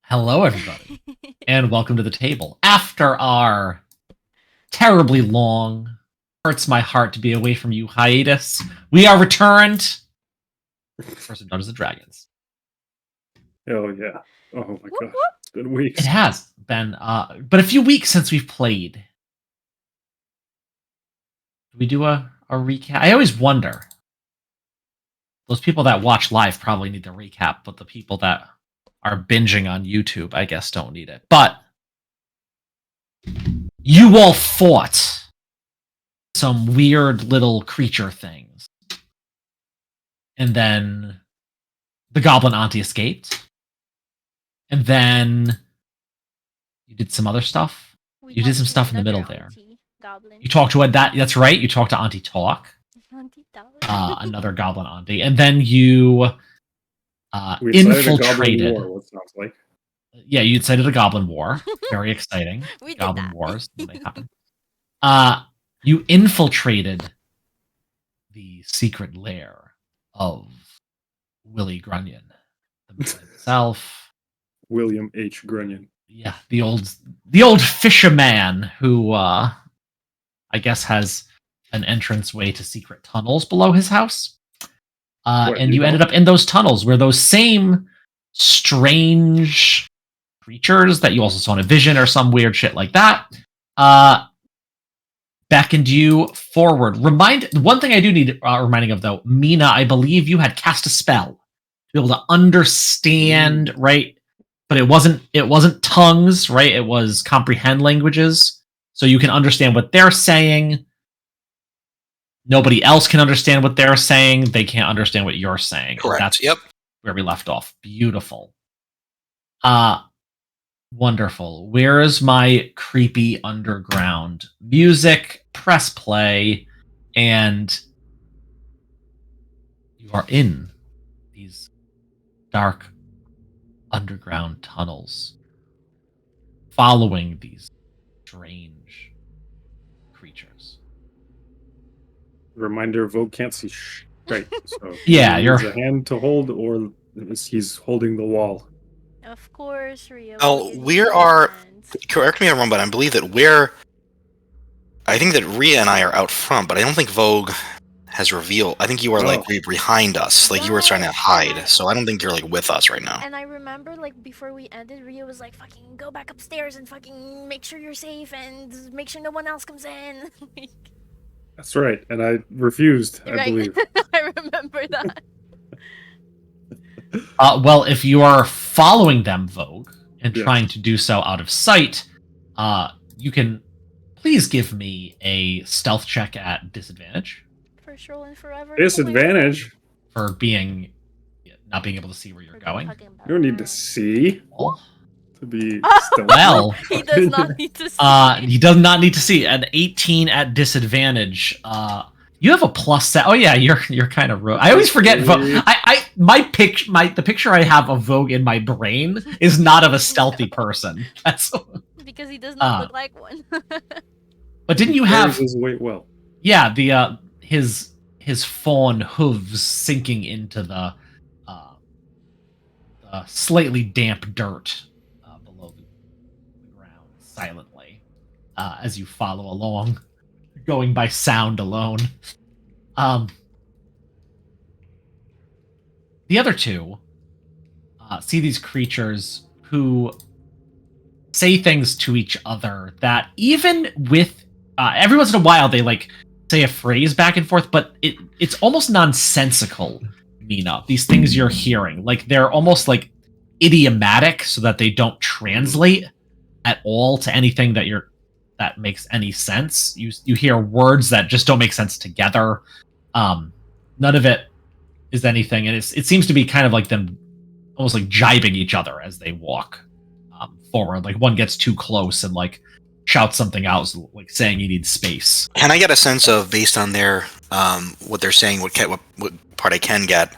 Hello, everybody, and welcome to the table. After our terribly long, hurts my heart to be away from you hiatus, we are returned for some Dungeons and Dragons. Oh yeah. Oh my Whoop, gosh. whoop. It's been weeks. It has been, but a few weeks since we've played. Did we do a recap? I always wonder. Those people that watch live probably need the recap, but the people that are binging on YouTube, I guess, don't need it. But you all fought some weird little creature things. And then the goblin auntie escaped. And then you did some other stuff. You did some stuff in the middle there. Goblin. You talked to that's right. You talked to Auntie Talk, Auntie Talk. another goblin auntie, and then you We decided a goblin infiltrated. war, what it sounds like. Yeah, you decided a goblin war. Very exciting. We did Goblin that. wars when they happen. You infiltrated the secret lair of Willie Grunyin, the man himself. William H. Grunyin. Yeah, the old fisherman who I guess has an entranceway to secret tunnels below his house. And you ended up in those tunnels where those same strange creatures that you also saw in a vision or some weird shit like that beckoned you forward. One thing I do need reminding of though, Mina, I believe you had cast a spell to be able to understand, right? But it wasn't tongues, right? It was comprehend languages. So you can understand what they're saying. Nobody else can understand what they're saying. They can't understand what you're saying. Correct. That's Yep. where we left off. Beautiful. Wonderful. Where is my creepy underground music? Press play, and you are in these dark underground tunnels, following these strange creatures. Reminder: Vogue can't see straight. So Yeah, he you're needs a hand to hold, or he's holding the wall. Of course, Rio. Oh, correct me if I'm wrong, but I believe that I think that Rhea and I are out front, but I don't think Vogue has revealed. I think you are like behind us, like you were trying to hide. So I don't think you're like with us right now. And I remember, like, before we ended, Rio was like, "Fucking go back upstairs and fucking make sure you're safe and make sure no one else comes in." That's right, and I refused. I Right. believe. I remember that. well, if you are following them, Vogue, and Yes. trying to do so out of sight, you can please give me a stealth check at disadvantage First roll and forever. Disadvantage. for not being able to see where you're going. You don't need to see Oh. to be stealthy. Well, He does not need to see. he does not need to see. An 18 at disadvantage. You have a plus set. Oh yeah, you're kind of rogue. I always forget Vogue. The picture I have of Vogue in my brain is not of a stealthy person. That's Because he does not look like one. But didn't you He have? carries his weight well. Yeah, the his fawn hooves sinking into the slightly damp dirt below the ground silently as you follow along, going by sound alone. The other two see these creatures who say things to each other that even with every once in a while they like say a phrase back and forth, but it's almost nonsensical, Mina. These things you're hearing, like they're almost like idiomatic, so that they don't translate at all to anything that makes any sense. You hear words that just don't make sense together. None of it is anything, and it seems to be kind of like them almost like jibing each other as they walk forward. Like one gets too close and like shouts something out, like saying he needs space. Can I get a sense of, based on their what they're saying, what part I can get,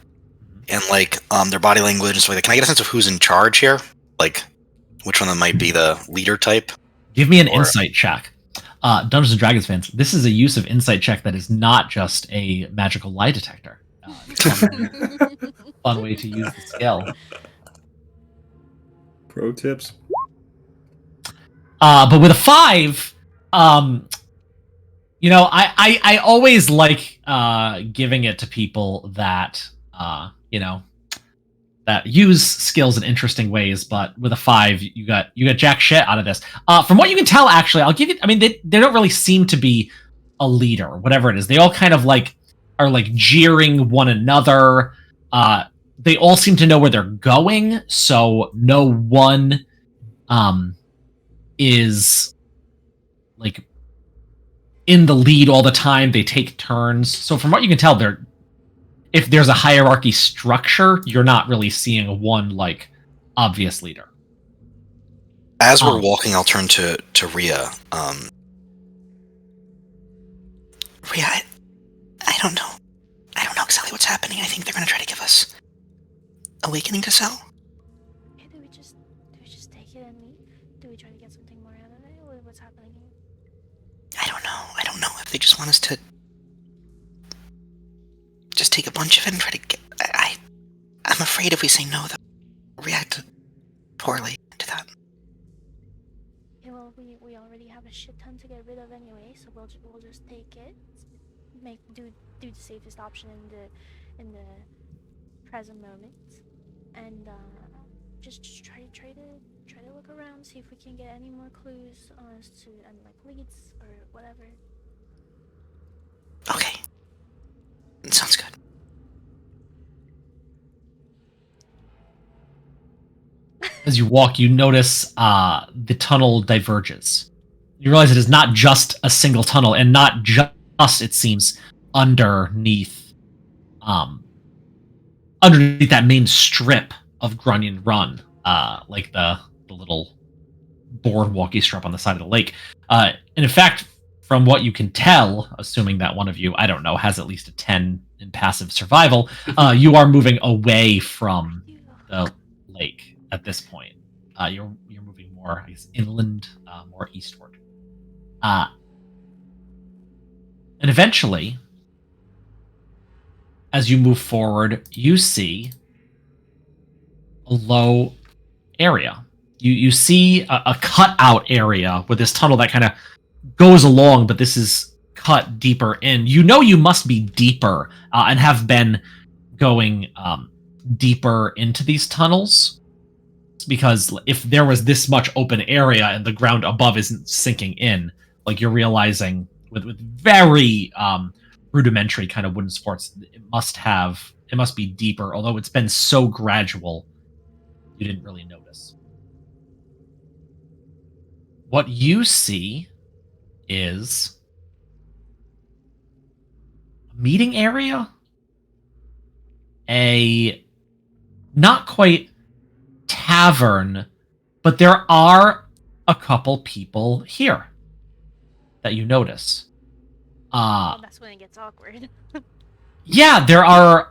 and like their body language and stuff like that? Can I get a sense of who's in charge here? Like which one of them might be the leader type? Give me an insight check. Dungeons and Dragons fans, this is a use of insight check that is not just a magical lie detector. Fun way to use the skill. Pro tips. But with a 5, I always like giving it to people that that use skills in interesting ways. But with a 5, you got jack shit out of this. From what you can tell, actually, I'll give you. I mean, they don't really seem to be a leader, whatever it is. They all kind of are jeering one another. They all seem to know where they're going, so no one is in the lead all the time. They take turns. So from what you can tell, if there's a hierarchy structure, you're not really seeing one obvious leader. As we're walking, I'll turn to Rhea. Rhea, I don't know. I don't know exactly what's happening. I think they're going to try to give us awakening to sell. Yeah, do we just take it and leave? Do we try to get something more out of it? Or what's happening here? I don't know. I don't know if they just want us to just take a bunch of it and try to get... I'm afraid if we say no, they'll react poorly to that. Yeah, well, we already have a shit ton to get rid of anyway, so we'll just take it, do the safest option in the present moment, and just try to look around, see if we can get any more clues as to leads or whatever. Okay. Sounds good. As you walk, you notice the tunnel diverges. You realize it is not just a single tunnel, and not just, it seems, underneath that main strip of Grunyin Run, like the little boardwalky strip on the side of the lake. And in fact, from what you can tell, assuming that one of you, I don't know, has at least a 10 in passive survival, you are moving away from the lake at this point. You're moving more, I guess, inland, more eastward. And eventually, as you move forward, you see a low area. You see a cutout area with this tunnel that kind of goes along, but this is cut deeper in. You know you must be deeper and have been going deeper into these tunnels, because if there was this much open area and the ground above isn't sinking in, you're realizing with very rudimentary kind of wooden supports, it must be deeper, although it's been so gradual you didn't really notice. What you see is a meeting area, a not quite tavern, but there are a couple people here that you notice. That's when it gets awkward. Yeah, there are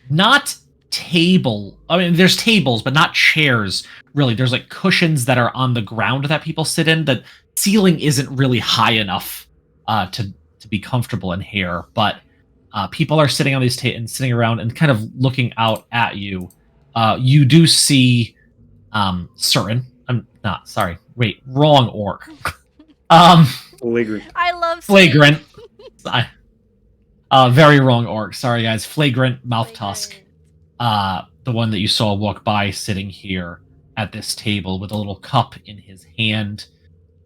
not table. I mean, there's tables, but not chairs. Really, there's cushions that are on the ground that people sit in. The ceiling isn't really high enough to be comfortable in here, but people are sitting on these and sitting around and kind of looking out at you. You do see certain. I'm not sorry. Wait, wrong orc. Flagrant. I love Flagrant. Very wrong orc. Sorry, guys. Flagrant Mouth Tusk. The one that you saw walk by sitting here at this table with a little cup in his hand.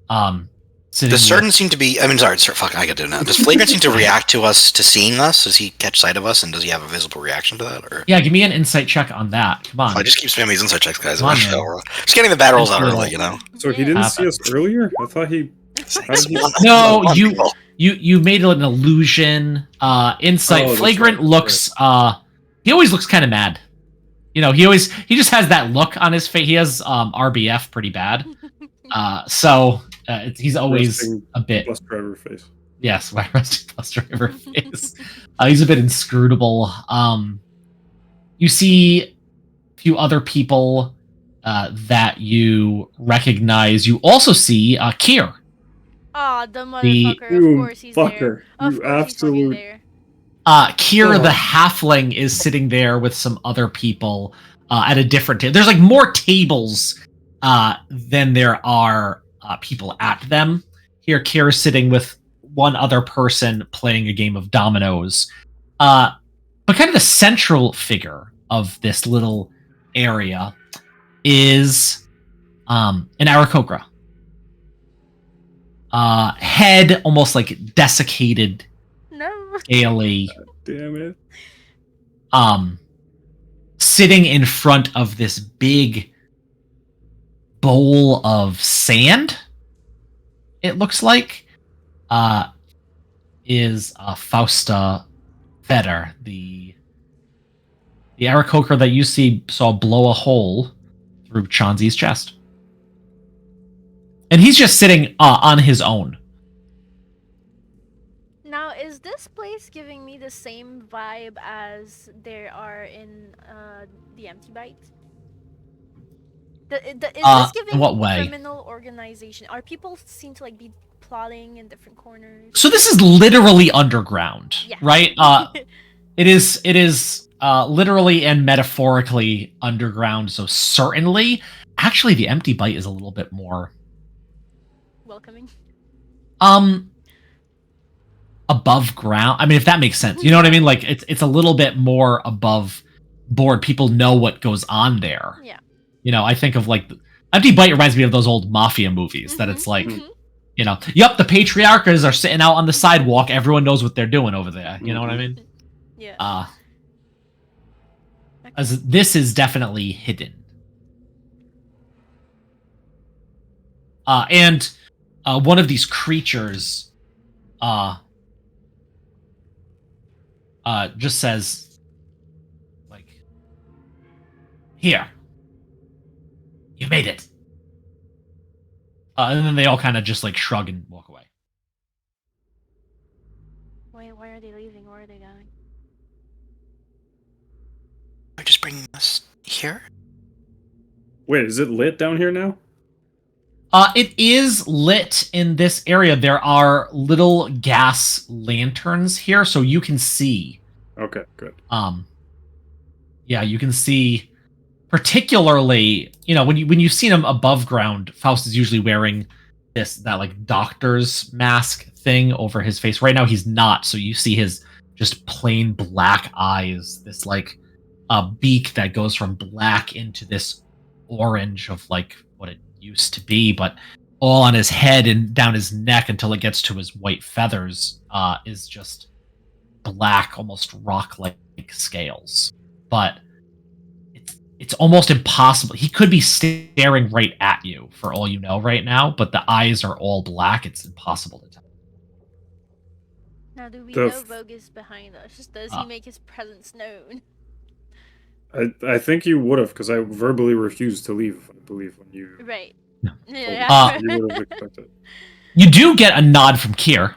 Does certain seem to be... I mean, sorry, fuck, I gotta do it now. Does Flagrant seem to react to us, to seeing us? Does he catch sight of us, and does he have a visible reaction to that? Or Yeah, give me an insight check on that. Come on. I just keep spamming these insight checks, guys. Come on, Just getting the bad rolls out early, you know? So he didn't see us earlier? I thought he... No, you made an illusion. Insight. Flagrant right. looks... he always looks kind of mad. You know, he just has that look on his face. He has RBF pretty bad. So he's always Resting a bit... Bus driver face. Yes, my rusty bus driver face. He's a bit inscrutable. You see a few other people that you recognize. You also see Kier. Aw, the motherfucker. Of course he's fucker. there. Of You course he's fucking absolute... there. Kier the halfling is sitting there with some other people. at a different table. There's like more tables than there are people at them. Here, Kira's sitting with one other person playing a game of dominoes. But kind of the central figure of this little area is an Aarakocra. Head almost like desiccated, No. scaly. Damn it. Sitting in front of this big bowl of sand, it looks like, is Fausta Vetter, the Aarakocra that you saw blow a hole through Chanzi's chest. And he's just sitting on his own. Now, is this place giving me the same vibe as there are in the Empty Bite? Is this giving in what way? criminal organization? Are people seem to like be plotting in different corners? So this is literally underground, Yeah. right? It is literally and metaphorically underground. So certainly, actually, the Empty Bite is a little bit more Welcoming. above ground. I mean, if that makes sense, you know what I mean? Like it's a little bit more above board. People know what goes on there. Yeah. You know, I think of like Empty Bite reminds me of those old mafia movies that it's like, Mhm. you know, yep, the patriarchas are sitting out on the sidewalk. Everyone knows what they're doing over there. You know what I mean? Yeah. As this is definitely hidden. And one of these creatures just says, like, here, you made it. And then they all kind of just like shrug and walk away. Why are they leaving? Where are they going? I'm just bringing us here. Wait, is it lit down here now? It is lit in this area. There are little gas lanterns here, so you can see. Okay, good. Yeah, you can see. Particularly, you know, when you've seen him above ground, Faust is usually wearing that like doctor's mask thing over his face. Right now, he's not. So you see his just plain black eyes. This like beak that goes from black into this orange of like what it used to be, but all on his head and down his neck until it gets to his white feathers is just black, almost rock-like scales. But it's almost impossible. He could be staring right at you for all you know right now, but the eyes are all black. It's impossible to tell. Now, do we The know Vogue is behind us? Does he make his presence known? I think you would have, because I verbally refused to leave, I believe, when you... Right. No. Yeah. You would have expected. You do get a nod from Kier.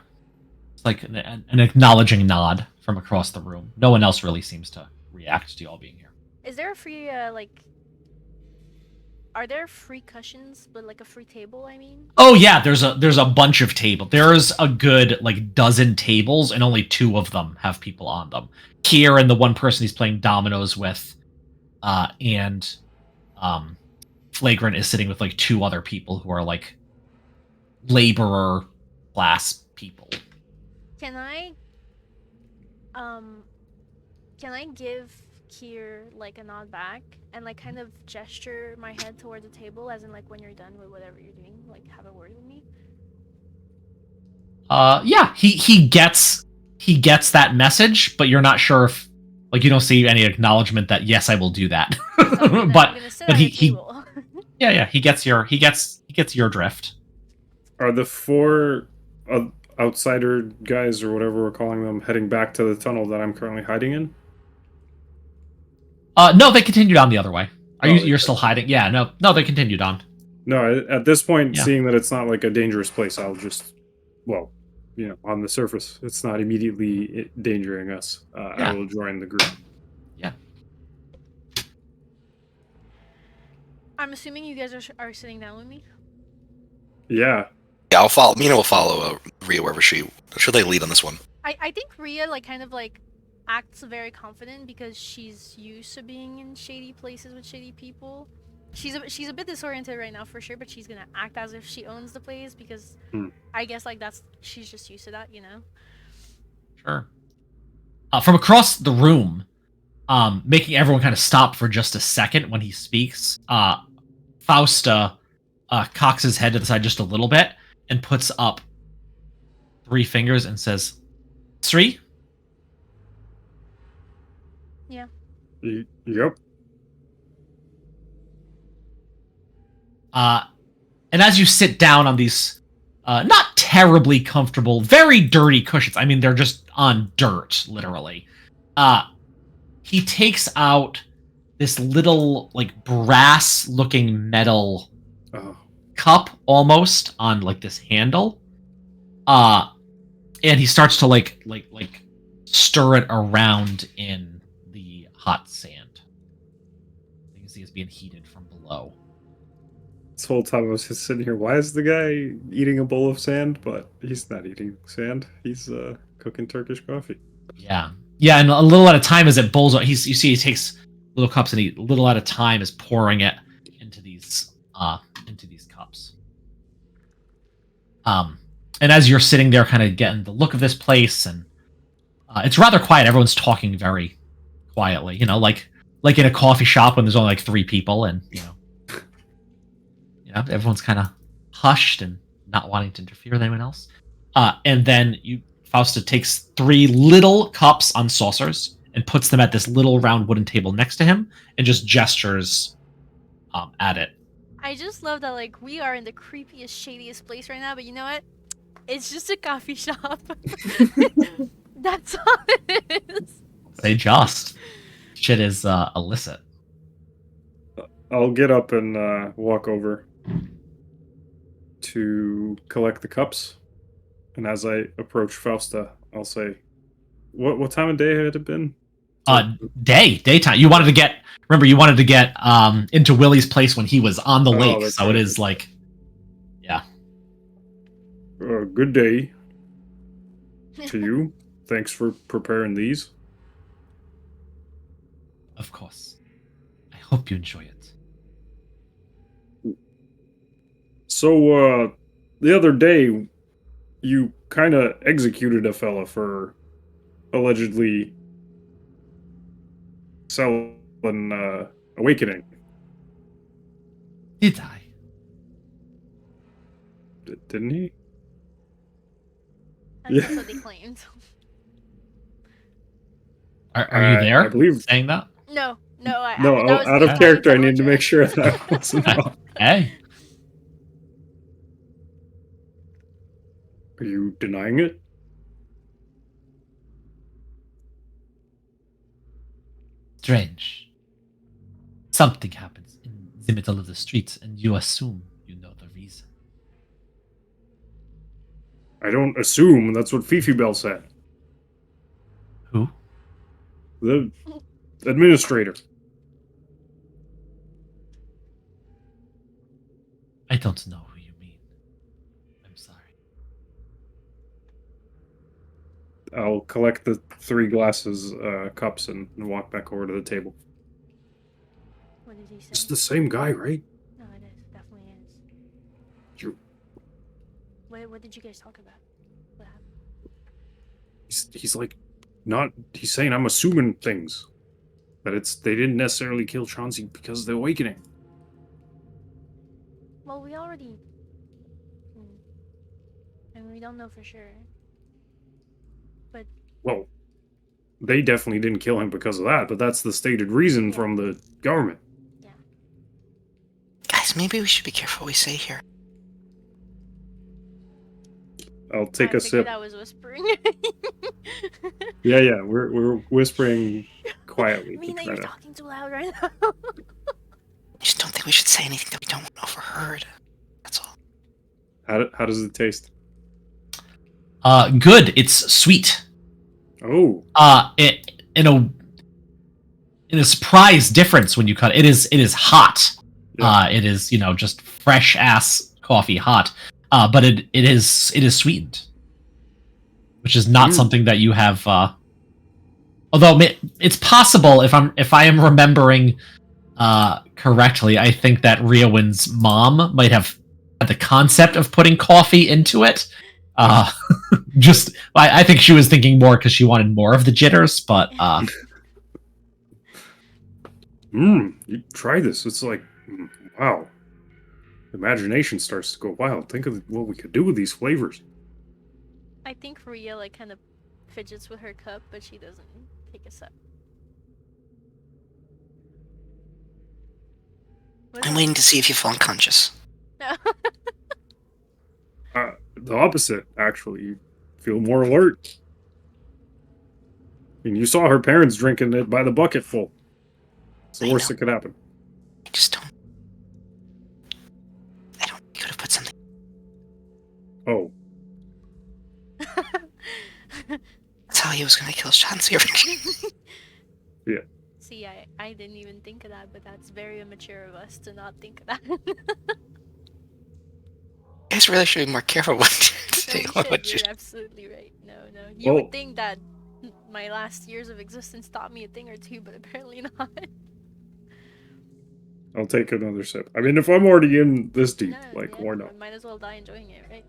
It's like an acknowledging nod from across the room. No one else really seems to react to you all being here. Is there a free, are there free cushions, but like a free table, I mean? Oh yeah, there's a bunch of tables. There's a good like dozen tables, and only 2 of them have people on them. Kier and the one person he's playing dominoes with, and Flagrant is sitting with like 2 other people who are like laborer class people. Can I give Kier like a nod back and like kind of gesture my head toward the table, as in like when you're done with whatever you're doing, like have a word with me? Yeah, he gets that message, but you're not sure if like you don't see any acknowledgement that yes, I will do that. But yeah, he gets your drift. Are the 4 outsider guys, or whatever we're calling them, heading back to the tunnel that I'm currently hiding in? No, they continued on the other way. You're Okay. still hiding? Yeah, no, they continued on. No, at this point, Yeah. seeing that it's not like a dangerous place, I'll just, well, you know, on the surface, it's not immediately endangering us. Yeah. I will join the group. Yeah. I'm assuming you guys are sitting down with me. Yeah. Yeah, I'll follow. Mina will follow Rhea wherever she'll they lead on this one. I think Rhea like kind of like acts very confident because she's used to being in shady places with shady people. She's a bit disoriented right now for sure, but she's gonna act as if she owns the place because I guess like she's just used to that, you know. Sure. From across the room, making everyone kind of stop for just a second when he speaks, Fausta cocks his head to the side just a little bit and puts up 3 fingers and says, "Sri?" Yeah. Yep. And as you sit down on these not terribly comfortable, very dirty cushions, I mean, they're just on dirt, literally, he takes out this little, like, brass-looking metal cup, almost, on, like, this handle. And he starts to, like, stir it around in the hot sand. You can see it's being heated from below. This whole time I was just sitting here. Why is the guy eating a bowl of sand? But he's not eating sand. He's cooking Turkish coffee. Yeah, and a little at a time as it bowls out. You see, he takes little cups and he, little at a time, is pouring it into these cups. And as you're sitting there, kind of getting the look of this place, and it's rather quiet. Everyone's talking very quietly. You know, like in a coffee shop when there's only like 3 people, and you know, everyone's kind of hushed and not wanting to interfere with anyone else. And then Fausta takes 3 little cups on saucers and puts them at this little round wooden table next to him and just gestures at it. I just love that, like, we are in the creepiest, shadiest place right now, but you know what? It's just a coffee shop. That's all it is. Say just. Shit is illicit. I'll get up and walk over to collect the cups. And as I approach Fausta, I'll say, "What time of day had it been?" Daytime. You wanted to get into Willie's place when he was on the lake, so right. it is like, yeah. Good day to you. Thanks for preparing these. Of course. I hope you enjoy it. So, the other day, you kind of executed a fella for allegedly selling Awakening. Did I? Didn't he? That's what they claimed. Are you there? I believe. Saying that? No, Out of character, I need to make sure that I wasn't wrong. Hey. Are you denying it? Strange. Something happens in the middle of the street, and you assume you know the reason. I don't assume. That's what Fifi Bell said. Who? The administrator. I don't know who you mean. I'm sorry. I'll collect the 3 glasses, cups, and walk back over to the table. What did he say? It's the same guy, right? No, it is. It definitely is. You- What did you guys talk about? What happened? He's like, not. He's saying I'm assuming things. That they didn't necessarily kill Chauncey because of the Awakening. Well, we already... And we don't know for sure. But... Well, they definitely didn't kill him because of that, but that's the stated reason from the government. Yeah. Guys, maybe we should be careful what we say here. I'll take I a sip. I was whispering. Yeah, we're whispering quietly. Mina, you're talking too loud right now. I just don't think we should say anything that we don't want overheard. That's all. How does it taste? Good. It's sweet. Oh. In a surprise difference when you cut it. It is hot. Yeah. It is, just fresh ass coffee hot. But it is sweetened, which is not something that you have Although it's possible, if I am remembering correctly, I think that Riowin's mom might have had the concept of putting coffee into it. I think she was thinking more because she wanted more of the jitters, but You try this. It's like, wow. Imagination starts to go wild. Think of what we could do with these flavors. I think Rhea like kind of fidgets with her cup, but she doesn't take a sip. I'm waiting to see if you fall unconscious. No. The opposite, actually. You feel more alert. I mean, you saw her parents drinking it by the bucket full. It's the worst that could happen. I just don't. You could have put something. Oh. That's how he was gonna kill Shansi originally. Yeah. See, I didn't even think of that, but that's very immature of us to not think of that. You guys really should be more careful what you No, say. you're absolutely right. No. You would think that my last years of existence taught me a thing or two, but apparently not. I'll take another sip. I mean, if I'm already in this deep, why not? Might as well die enjoying it, right?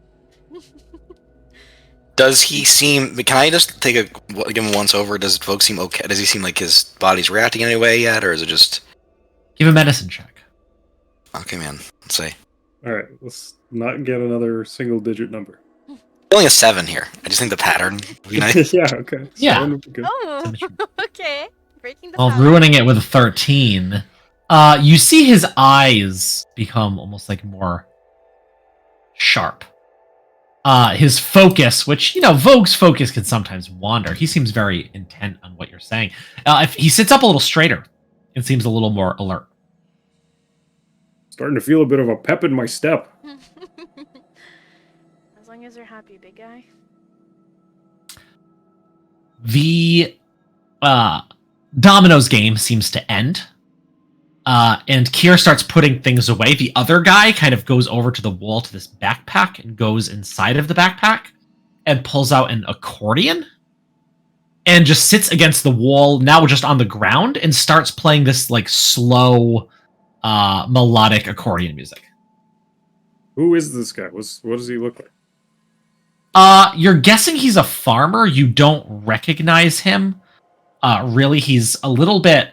Does he seem? Can I just give him a once over? Does Vogue seem okay? Does he seem like his body's reacting in any way yet, or is it just? Give a medicine check. Okay, man. Let's see. All right, let's not get another single-digit number. Only a 7 here. I just think the pattern would be nice. Yeah. Okay. Yeah. 7 would be good. Oh, okay. Breaking the Well, pattern. ruining it with a 13. You see his eyes become almost like more sharp. His focus, which, Vogue's focus can sometimes wander. He seems very intent on what you're saying. If he sits up a little straighter, it seems a little more alert. Starting to feel a bit of a pep in my step. As long as you're happy, big guy. The Domino's game seems to end. And Kier starts putting things away. The other guy kind of goes over to the wall to this backpack and goes inside of the backpack and pulls out an accordion and just sits against the wall, now just on the ground, and starts playing this slow melodic accordion music. Who is this guy? What does he look like? You're guessing he's a farmer. You don't recognize him. Really, he's a little bit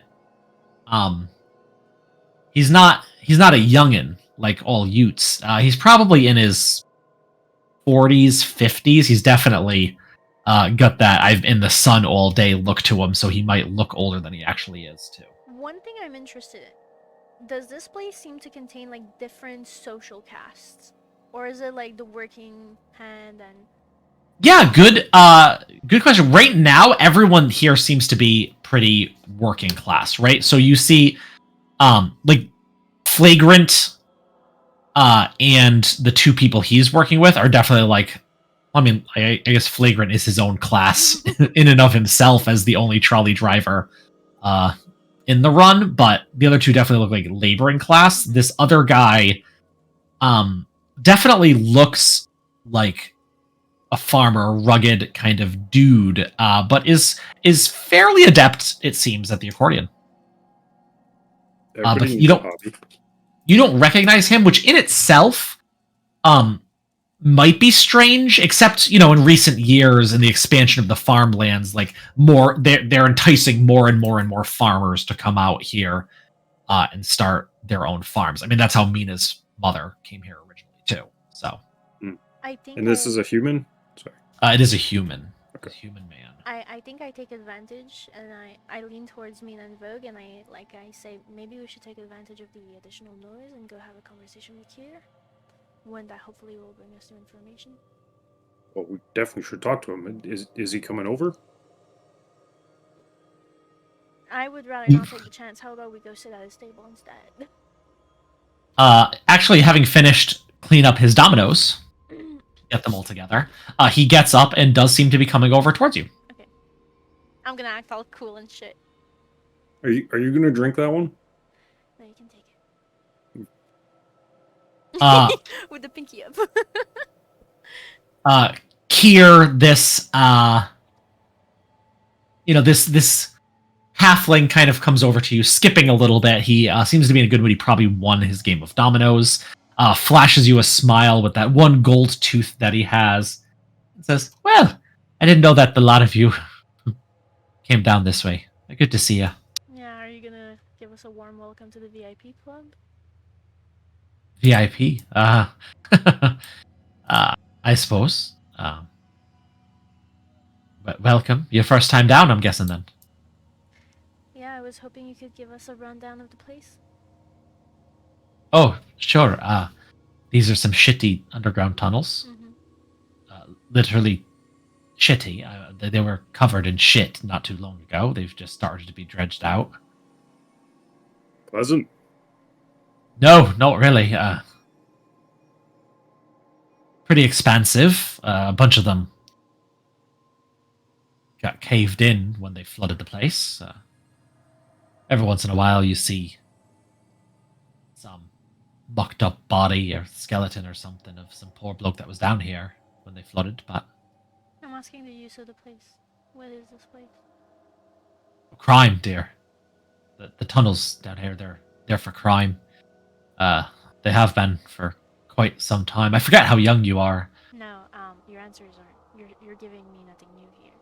He's not a youngin' like all Utes. He's probably in his 40s, 50s. He's definitely got that I've in the sun all day look to him, so he might look older than he actually is too. One thing I'm interested in, does this place seem to contain different social castes? Or is it the working hand and... Yeah, good question. Right now, everyone here seems to be pretty working class, right? So you see Flagrant and the two people he's working with are definitely I guess Flagrant is his own class in and of himself as the only trolley driver in the run, but the other two definitely look like laboring class. This other guy definitely looks like a farmer, rugged kind of dude, but is fairly adept, it seems, at the accordion. But you don't recognize him, which in itself might be strange, except in recent years in the expansion of the farmlands, they're enticing more and more farmers to come out here and start their own farms. I mean, that's how Mina's mother came here originally too. So I think and this is a human? Sorry. It is a human. Okay. A human man. I think I take advantage, and I lean towards Mina and Vogue, and I say maybe we should take advantage of the additional noise and go have a conversation with Kier. One that hopefully will bring us new information. Well, we definitely should talk to him. Is he coming over? I would rather not take the chance. How about we go sit at his table instead? Actually, having finished clean up his dominoes, get them all together, he gets up and does seem to be coming over towards you. Okay. I'm gonna act all cool and shit. Are you gonna drink that one? No, you can take it. With the pinky up. Kier, this this halfling kind of comes over to you, skipping a little bit. He seems to be in a good mood. He probably won his game of dominoes. Flashes you a smile with that one gold tooth that he has. And says, "Well, I didn't know that the lot of you came down this way. Good to see you." Yeah, are you gonna give us a warm welcome to the VIP club? VIP? I suppose. Welcome. Your first time down, I'm guessing then. Yeah, I was hoping you could give us a rundown of the place. Oh, sure. These are some shitty underground tunnels. Literally shitty. They were covered in shit not too long ago. They've just started to be dredged out. Pleasant. No, not really. Pretty expansive. A bunch of them got caved in when they flooded the place. Every once in a while, you see some mucked up body or skeleton or something of some poor bloke that was down here when they flooded. But I'm asking the use of the place. What is this place? crime, dear. The tunnels down here, they're for crime. They have been for quite some time. I forget how young you are. No, your answers aren't. You're giving me nothing new here.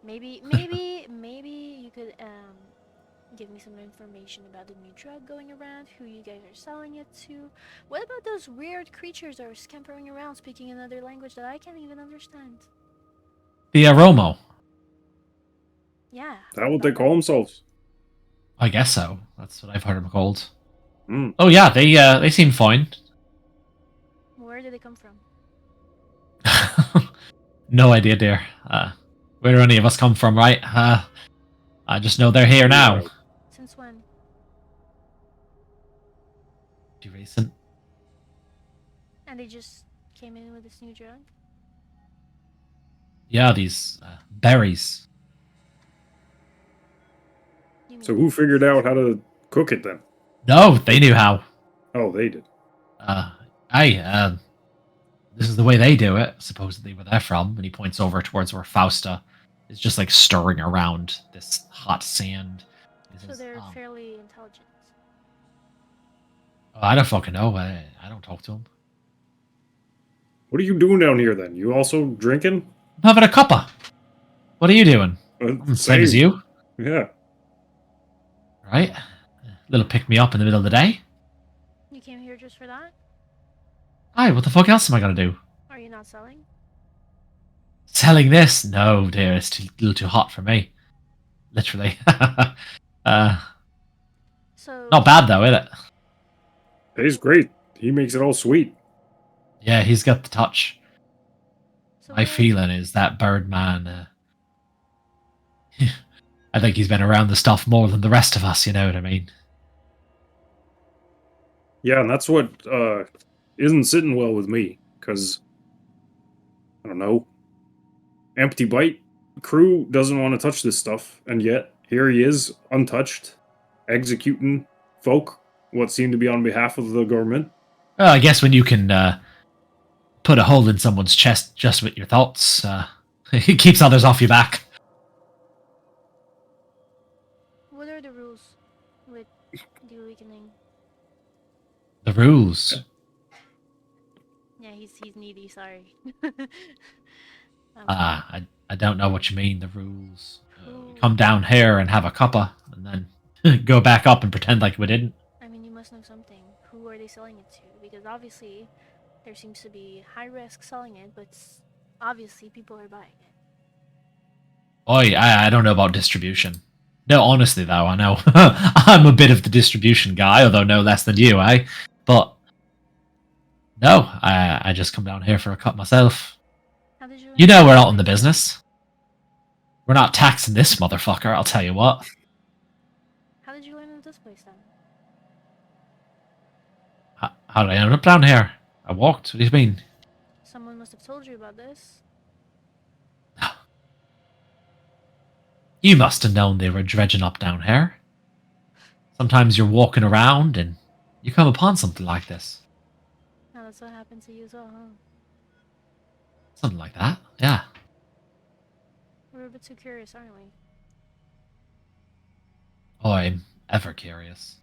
Maybe you could give me some information about the new drug going around, who you guys are selling it to. What about those weird creatures that are scampering around speaking another language that I can't even understand? The Aromo. Yeah. Is that what they call themselves? I guess so. That's what I've heard them called. Mm. Oh yeah, they seem fine. Where did they come from? No idea, dear. Where do any of us come from, right? I just know they're here now. Since when? Too recent. And they just came in with this new drug? Yeah, these berries. You So mean- who figured out how to cook it then? No, they knew how. Oh, they did. This is the way they do it, supposedly where they're from. And he points over towards where Fausta is just like stirring around this hot sand. He So says, they're fairly intelligent. I don't fucking know. I don't talk to him. What are you doing down here then? You also drinking? I'm having a cuppa. What are you doing? Same as you, Yeah. right? Little pick me up in the middle of the day. You came here just for that? Aye, what the fuck else am I gonna do? Are you not selling? Selling this? No, dear, it's a little too hot for me. Literally. So Not bad though, is it? He's great. He makes it all sweet. Yeah, he's got the touch. so My feeling is that Birdman. I think he's been around the stuff more than the rest of us. You know what I mean? Yeah, and that's what isn't sitting well with me, because, I don't know, Empty Bite crew doesn't want to touch this stuff, and yet here he is, untouched, executing folk, what seem to be on behalf of the government. Well, I guess when you can put a hole in someone's chest just with your thoughts, it keeps others off your back. what are the rules with the awakening? The rules. Yeah, he's needy, sorry. I don't know what you mean. The rules. Who- Come down here and have a cuppa, and then go back up and pretend like we didn't. I mean, you must know something. Who are they selling it to? Because obviously, there seems to be high risk selling it, but obviously people are buying it. Oi, I don't know about distribution. No, honestly though, I know I'm a bit of the distribution guy, although no less than you, eh? But no, I just come down here for a cut myself. How did you? You know we're not in the business. We're not taxing this motherfucker, I'll tell you what. How did you learn of this place then? How did I end up down here? I walked. What do you mean? Someone must have told you about this. You must have known they were dredging up down here. Sometimes you're walking around and you come upon something like this. Now that's what happened to you as well, huh? Something like that, yeah. We're a bit too curious, aren't we? Oh, I'm ever curious.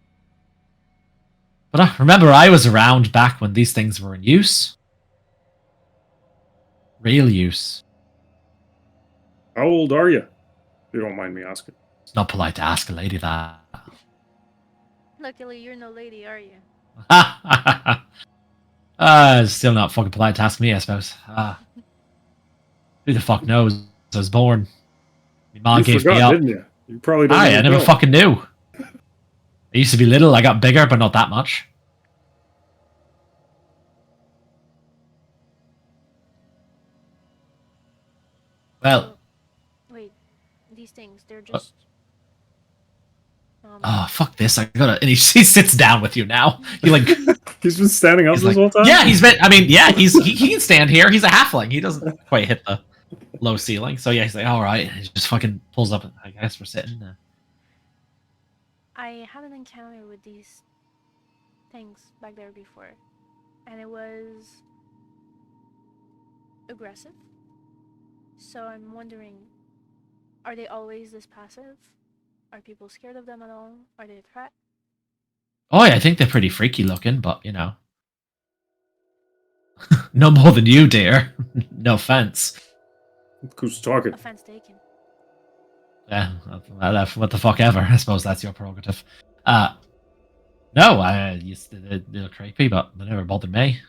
But remember, I was around back when these things were in use. Real use. How old are you? If you don't mind me asking. It's not polite to ask a lady that. Luckily, you're no lady, are you? It's still not fucking polite to ask me, I suppose. Who the fuck knows? I was born. My mom You gave me forgot, up. didn't you? You probably don't. I never fucking knew. I used to be little, I got bigger, but not that much. Well, wait, these things, they're just. Oh, fuck this. I gotta. And he sits down with you now. He like. He's been standing up this whole time? Yeah, he's been. I mean, yeah, he can stand here. He's a halfling. He doesn't quite hit the low ceiling. So yeah, he's like, all right. And he just fucking pulls up. I guess we're sitting. I had an encounter with these things back there before, and it was aggressive. So I'm wondering, are they always this passive? Are people scared of them at all? Are they a threat? Oh, yeah, I think they're pretty freaky looking, but you know, no more than you, dear. No offense. Who's talking? Offense taken. Yeah, what the fuck ever. I suppose that's your prerogative. No, they're creepy, but they never bothered me.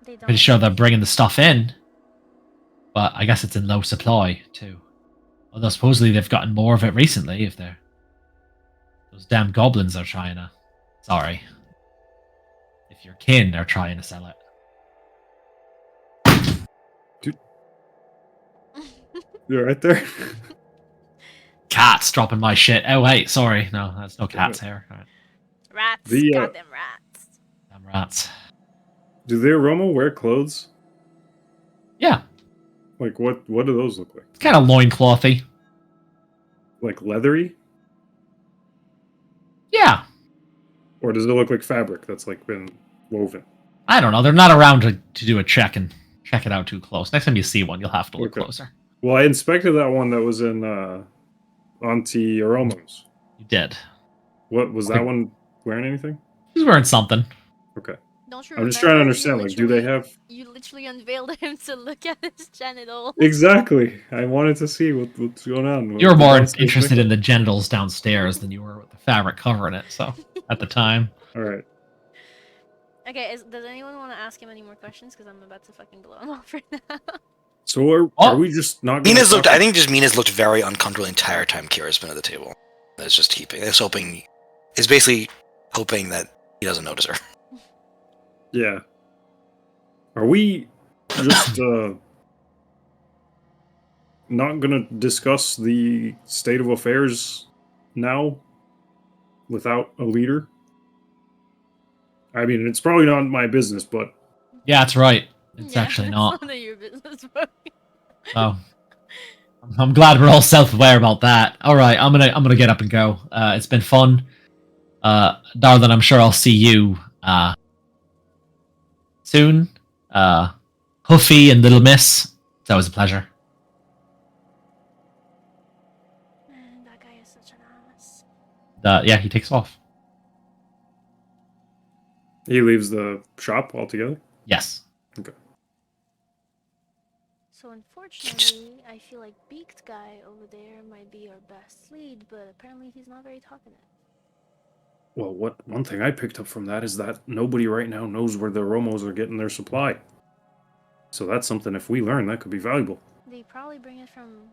They don't. Pretty sure they're bringing the stuff in, but I guess it's in low supply too. Although supposedly they've gotten more of it recently. If they're those damn goblins are trying to, sorry, if your kin are trying to sell it. Dude, you're right there. Cats dropping my shit. Oh wait, sorry, no, there's no cats here. All right. Rats. Got them rats. Damn rats. Do the Aroma wear clothes? Yeah. Like what do those look like? It's kind of loinclothy. Like leathery? Yeah. Or does it look like fabric that's like been woven? I don't know. They're not around to do a check and check it out too close. Next time you see one, you'll have to look closer. Well, I inspected that one that was in Auntie Aroma's. You did. What was that one wearing anything? He's wearing something. Okay. Don't you I'm just trying to understand, like, do they have... You literally unveiled him to look at his genitals. Exactly. I wanted to see what's going on. You were more interested in the genitals downstairs than you were with the fabric covering it, so, at the time. Alright. Okay, does anyone want to ask him any more questions? Because I'm about to fucking blow him off right now. So are we just not going to... I think just Mina's looked very uncomfortable the entire time Kira's been at the table. It's just keeping... It's hoping... It's basically hoping that he doesn't notice her. Yeah. Are we just not gonna discuss the state of affairs now without a leader? I mean, it's probably not my business, but... Yeah, that's right. It's actually not. None of your business, bro. Oh. I'm glad we're all self-aware about that. Alright, I'm gonna get up and go. It's been fun. Darling, I'm sure I'll see you soon. Huffy and Little Miss. It's always a pleasure. Man, that guy is such an ass. Yeah, he takes off. He leaves the shop altogether? Yes. Okay. So unfortunately, I feel like Beaked guy over there might be our best lead, but apparently he's not very talkative. Well, one thing I picked up from that is that nobody right now knows where the Romos are getting their supply. So that's something, if we learn, that could be valuable. They probably bring it from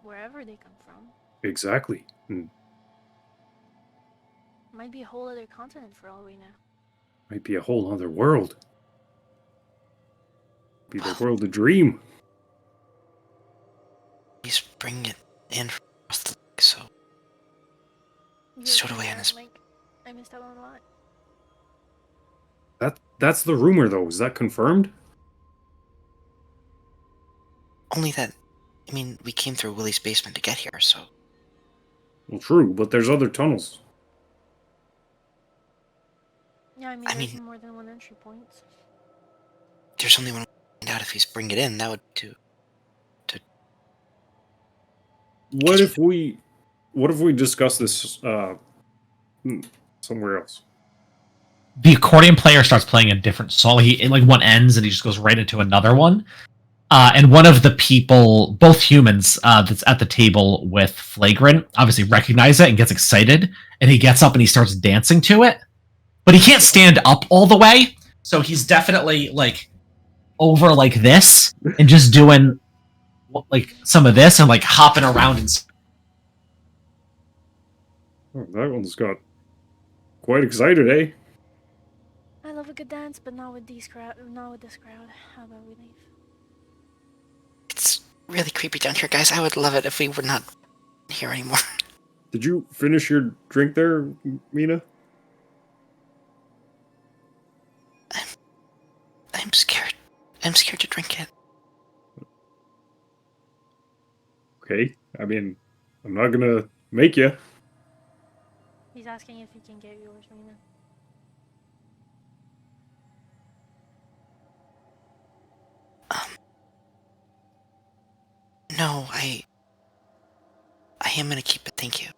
wherever they come from. Exactly. Might be a whole other continent for all we know. Might be a whole other world. Be the world of dream. He's bringing it in from across the lake, so... Stowed away in his... I missed out on a lot. That's the rumor, though. Is that confirmed? Only that... I mean, we came through Willie's basement to get here, so... Well, true, but there's other tunnels. Yeah, I mean, there's more than one entry point. There's only one way to find out if he's bringing it in. That would to what if we discuss this somewhere else? The accordion player starts playing a different song. One ends and he just goes right into another one. And one of the people, both humans, that's at the table with Flagrant, obviously recognize it and gets excited. And he gets up and he starts dancing to it. But he can't stand up all the way. So he's definitely over like this and just doing some of this and hopping around and. Oh, that one's got quite excited, eh? I love a good dance, but not with this crowd. How about we leave? It's really creepy down here, guys. I would love it if we were not here anymore. Did you finish your drink there, Mina? I'm scared. I'm scared to drink it. Okay. I mean, I'm not gonna make you. He's asking if he can get yours, Mina. No, I am gonna keep it, thank you.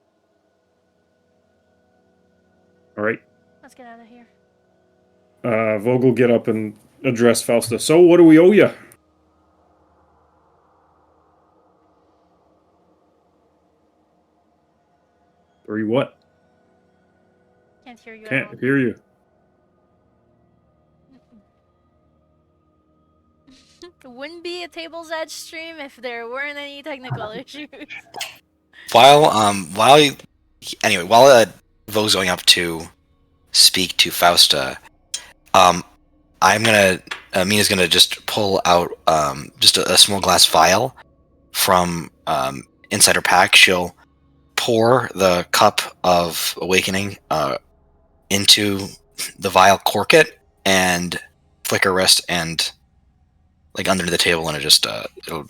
Alright. Let's get out of here. Vogel, get up and address Fausta. So, what do we owe you? Or you what? Can't hear you. Can't hear you. It wouldn't be a Table's Edge stream if there weren't any technical issues. While Vo's going up to speak to Fausta, Mina's gonna just pull out just a small glass vial from inside her pack. She'll pour the cup of awakening into the vial, cork it, and flick her wrist and under the table, and it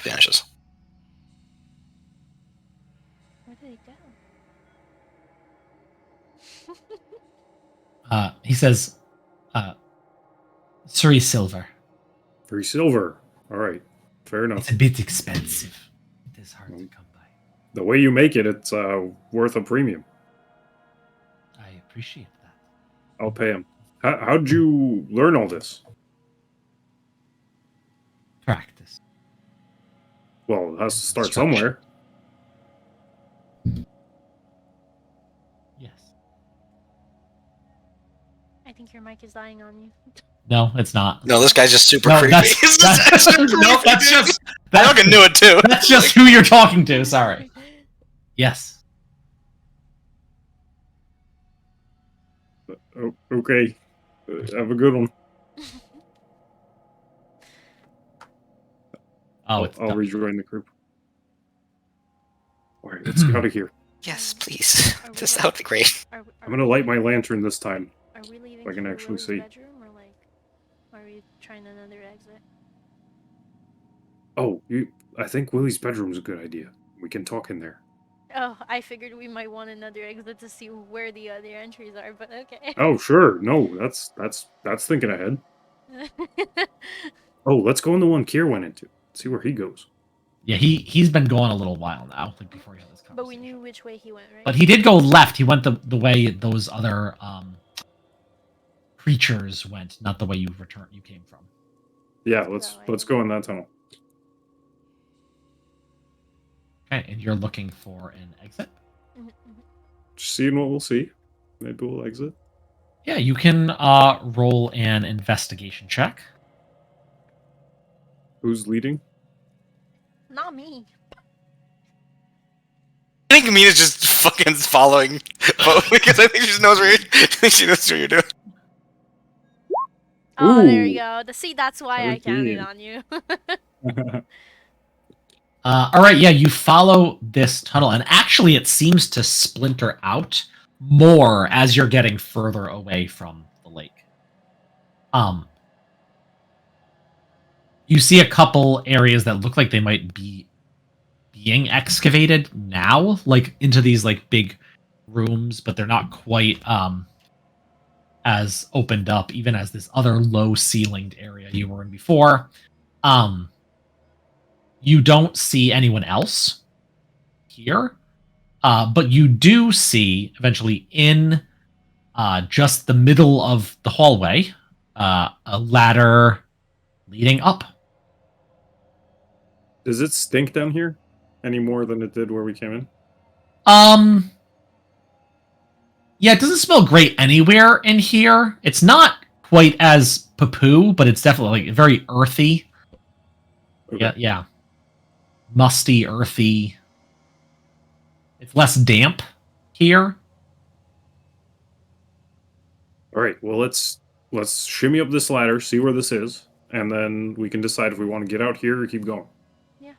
vanishes. Where did it go? He says, 3 silver. 3 silver. All right. Fair enough. It's a bit expensive. It is hard to come by. The way you make it, it's worth a premium. I appreciate that. I'll pay him. How'd you learn all this? Practice. Well, it has to start somewhere. Yes. I think your mic is dying on you. No, it's not. No, this guy's just super creepy. That's just. I fucking knew it too. That's just who you're talking to. Sorry. Yes. Okay. Have a good one. I'll rejoin the group. All right, let's get out of here. Yes, please. That would be great. I'm gonna light my lantern this time. Are we leaving? So I can actually see. Bedroom, or are we trying another exit? Oh, I think Willie's bedroom's a good idea. We can talk in there. Oh, I figured we might want another exit to see where the other entries are, but okay. Oh, sure. No, that's thinking ahead. Oh, let's go in the one Kier went into. See where he goes. Yeah, he's been going a little while now, before he had this conversation. But we knew which way he went, right? But he did go left. He went the way those other creatures went, not the way you came from. Yeah, let's go in that tunnel. Okay, and you're looking for an exit? Just seeing what we'll see. Maybe we'll exit. Yeah, you can roll an investigation check. Who's leading? Not me. I think Mina's just fucking following because I think she knows what you're doing. Oh, Ooh. there you go. See, that's why I counted on you. All right, yeah, you follow this tunnel, and actually it seems to splinter out more as you're getting further away from the lake. You see a couple areas that look like they might be being excavated now, into these big rooms, but they're not quite as opened up, even as this other low-ceilinged area you were in before. You don't see anyone else here. But you do see eventually in just the middle of the hallway a ladder leading up. Does it stink down here any more than it did where we came in? Yeah, it doesn't smell great anywhere in here. It's not quite as poo-poo, but it's definitely like very earthy. Okay. Yeah. Musty, earthy. It's less damp here. All right. Well, let's shimmy up this ladder, see where this is, and then we can decide if we want to get out here or keep going. Yeah.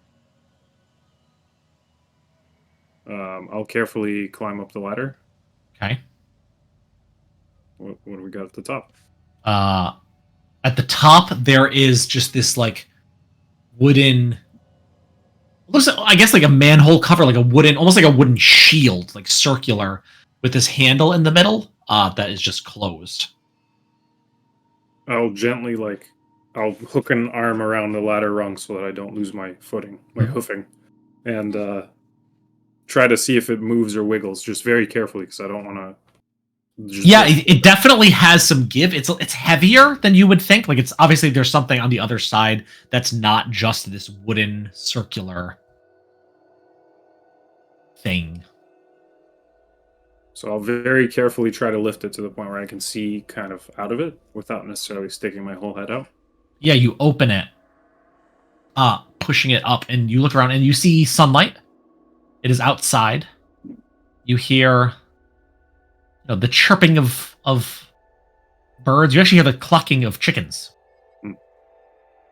I'll carefully climb up the ladder. Okay. What do we got at the top? At the top, there is just this like wooden. Looks, I guess, like a manhole cover, like a wooden, almost like a wooden shield, like circular, with this handle in the middle that is just closed. I'll gently I'll hook an arm around the ladder rung so that I don't lose my footing, my hoofing, and try to see if it moves or wiggles, just very carefully because I don't want to. Yeah, it definitely has some give. It's heavier than you would think. Like, it's obviously there's something on the other side that's not just this wooden circular thing. So I'll very carefully try to lift it to the point where I can see kind of out of it without necessarily sticking my whole head out. Yeah, you open it, pushing it up, and you look around and you see sunlight. It is outside. You hear the chirping of birds. You actually hear the clucking of chickens.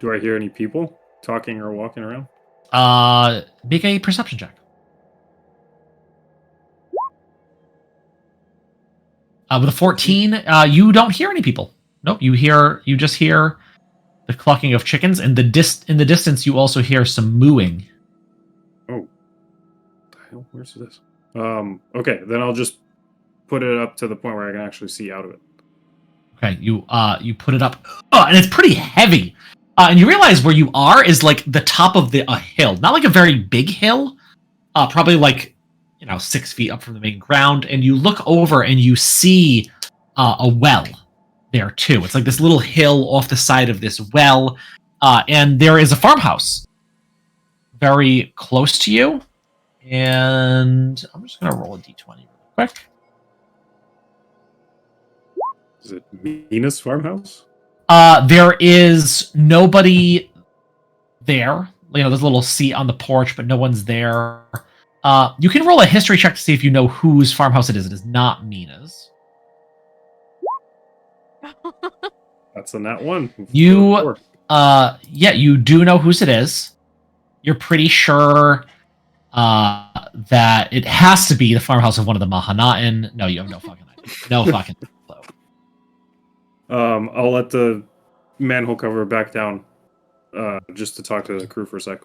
Do I hear any people talking or walking around? Make a perception check. With a 14, you don't hear any people. Nope, you just hear the clucking of chickens, and in the distance you also hear some mooing. Oh, what the hell? Where's this? Okay, then I'll just put it up to the point where I can actually see out of it. Okay, you put it up, and it's pretty heavy. And you realize where you are is like the top of a hill, not like a very big hill, probably like 6 feet up from the main ground. And you look over and you see a well there too. It's like this little hill off the side of this well, and there is a farmhouse very close to you. And I'm just gonna roll a d20 really quick. Is it Mina's farmhouse? There is nobody there. There's a little seat on the porch, but no one's there. You can roll a history check to see if you know whose farmhouse it is. It is not Mina's. That's a nat one. You, you do know whose it is. You're pretty sure that it has to be the farmhouse of one of the Mahanaim. No, you have no fucking idea. No fucking clue. I'll let the manhole cover back down just to talk to the crew for a sec.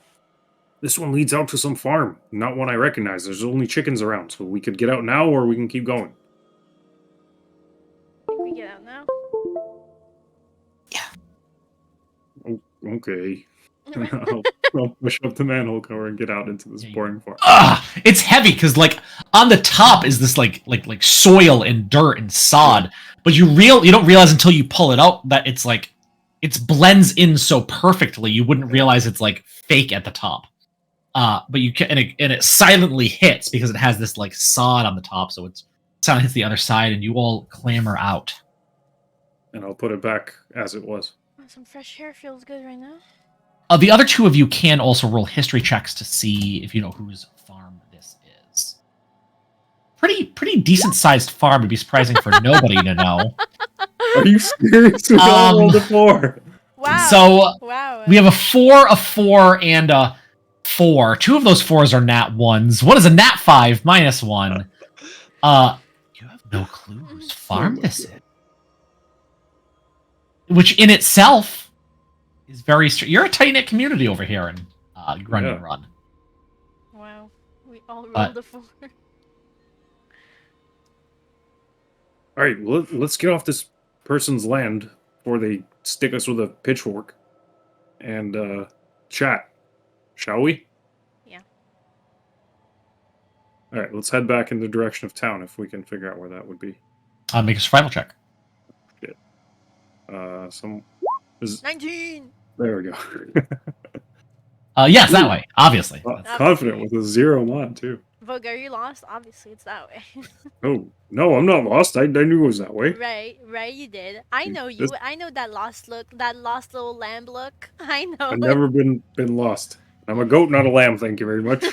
This one leads out to some farm, not one I recognize. There's only chickens around, so we could get out now or we can keep going. Can we get out now? Oh, okay. I'll push up the manhole cover and get out into this boring farm. It's heavy because on the top is this like soil and dirt and sod, but you don't realize until you pull it out that it's blends in so perfectly you wouldn't realize it's fake at the top. But you can, and it silently hits because it has this sod on the top, so it silently hits the other side, and you all clamber out. And I'll put it back as it was. Some fresh air feels good right now. The other two of you can also roll history checks to see if you know whose farm this is. Pretty decent sized farm. It'd be surprising for nobody to know. Are you serious? We all rolled a 4. Wow. So wow. We have a 4, and a 4. 2 of those 4s are nat 1s. One is a nat 5 minus 1. You have no clue whose farm this is. Which in itself is very strange. You're a tight-knit community over here in Grunyin Run. Wow. We all rolled a 4. Alright, well, let's get off this person's land before they stick us with a pitchfork and chat. Shall we? Yeah. All right, let's head back in the direction of town if we can figure out where that would be. Make a survival check. Some is 19. there we go. Yes, that way. Obviously. Confident with a 0 mod too. Vogue, are you lost? Obviously, it's that way. Oh no, I'm not lost. I knew it was that way. Right, you did. I know you. This- I know that lost look, that lost little lamb look. I know. I've never been lost. I'm a goat, not a lamb. Thank you very much.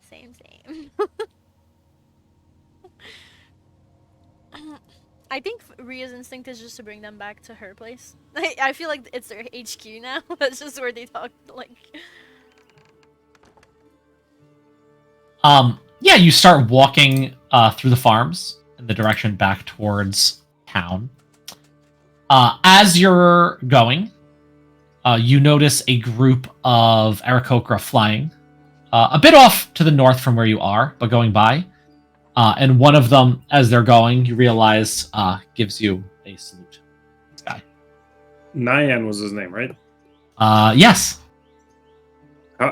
Same. I think Ria's instinct is just to bring them back to her place. I feel like it's their HQ now. That's just where they talk. Like, Yeah, you start walking through the farms in the direction back towards town. As you're going, you notice a group of Aarakocra flying a bit off to the north from where you are, but going by. And one of them, as they're going, you realize gives you a salute. This guy. Nyan was his name, right? Yes.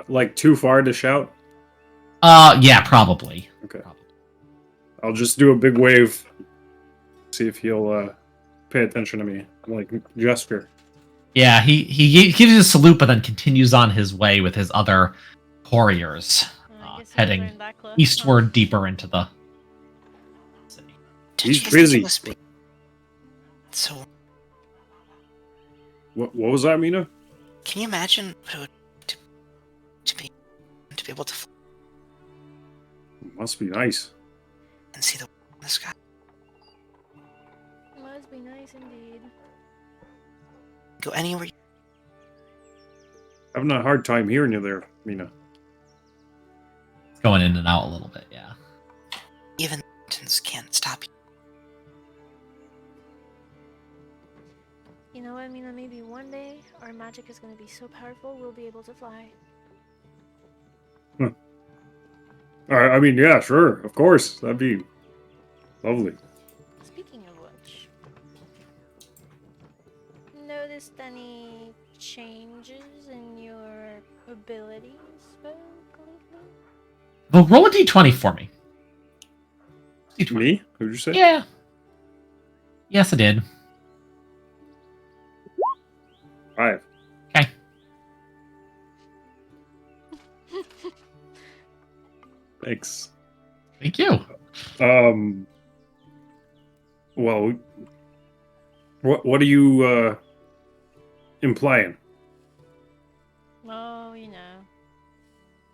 Like too far to shout? Yeah, probably. Okay. I'll just do a big wave. See if he'll pay attention to me. Like gesture. Yeah, he gives you a salute, but then continues on his way with his other warriors, I guess he heading learned that close. eastward deeper into the city. He's busy. So, What was that, Mina? can you imagine what it would to be able to fly Must be nice. and see the sky? Must be nice indeed. Go anywhere. Having a hard time hearing you there, Mina. Going in and out a little bit, yeah. Even mountains can't stop you. You know what, Mina? Maybe one day our magic is gonna be so powerful we'll be able to fly. I mean, yeah, sure, of course. That'd be lovely. Speaking of which, noticed any changes in your abilities, Vogue, lately? Well, roll a d20 for me. D20. Me? Who'd you say? Yeah. Yes, I did. 5. Okay. Thanks. Thank you. Well, what are you implying? Oh, you know.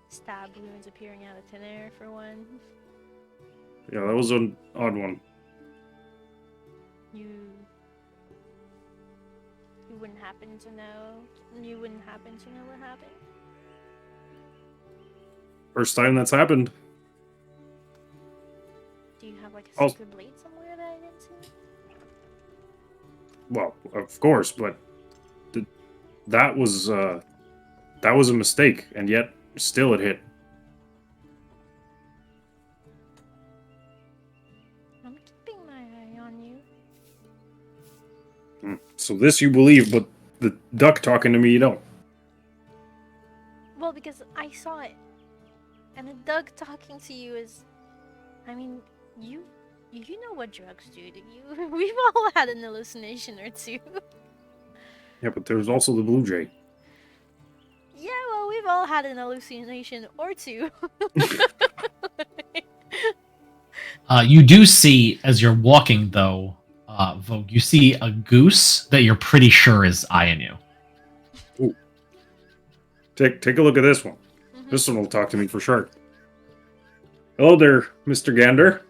Stab wounds appearing out of thin air, for one. Yeah, that was an odd one. You wouldn't happen to know. You wouldn't happen to know what happened. First time that's happened. Do you have like a Oh. secret blade somewhere that I didn't see? Well, of course, but that was a mistake, and yet still it hit. I'm keeping my eye on you. So this you believe, but the duck talking to me you don't. Well, because I saw it. And the dog talking to you is... I mean, you know what drugs do to you. We've all had an hallucination or two. Yeah, but there's also the blue jay. Yeah, well, we've all had an hallucination or two. You do see, as you're walking, though, Vogue, you see a goose that you're pretty sure is eyeing you. Take a look at this one. Mhm. This one will talk to me for sure. Hello there, Mr. Gander.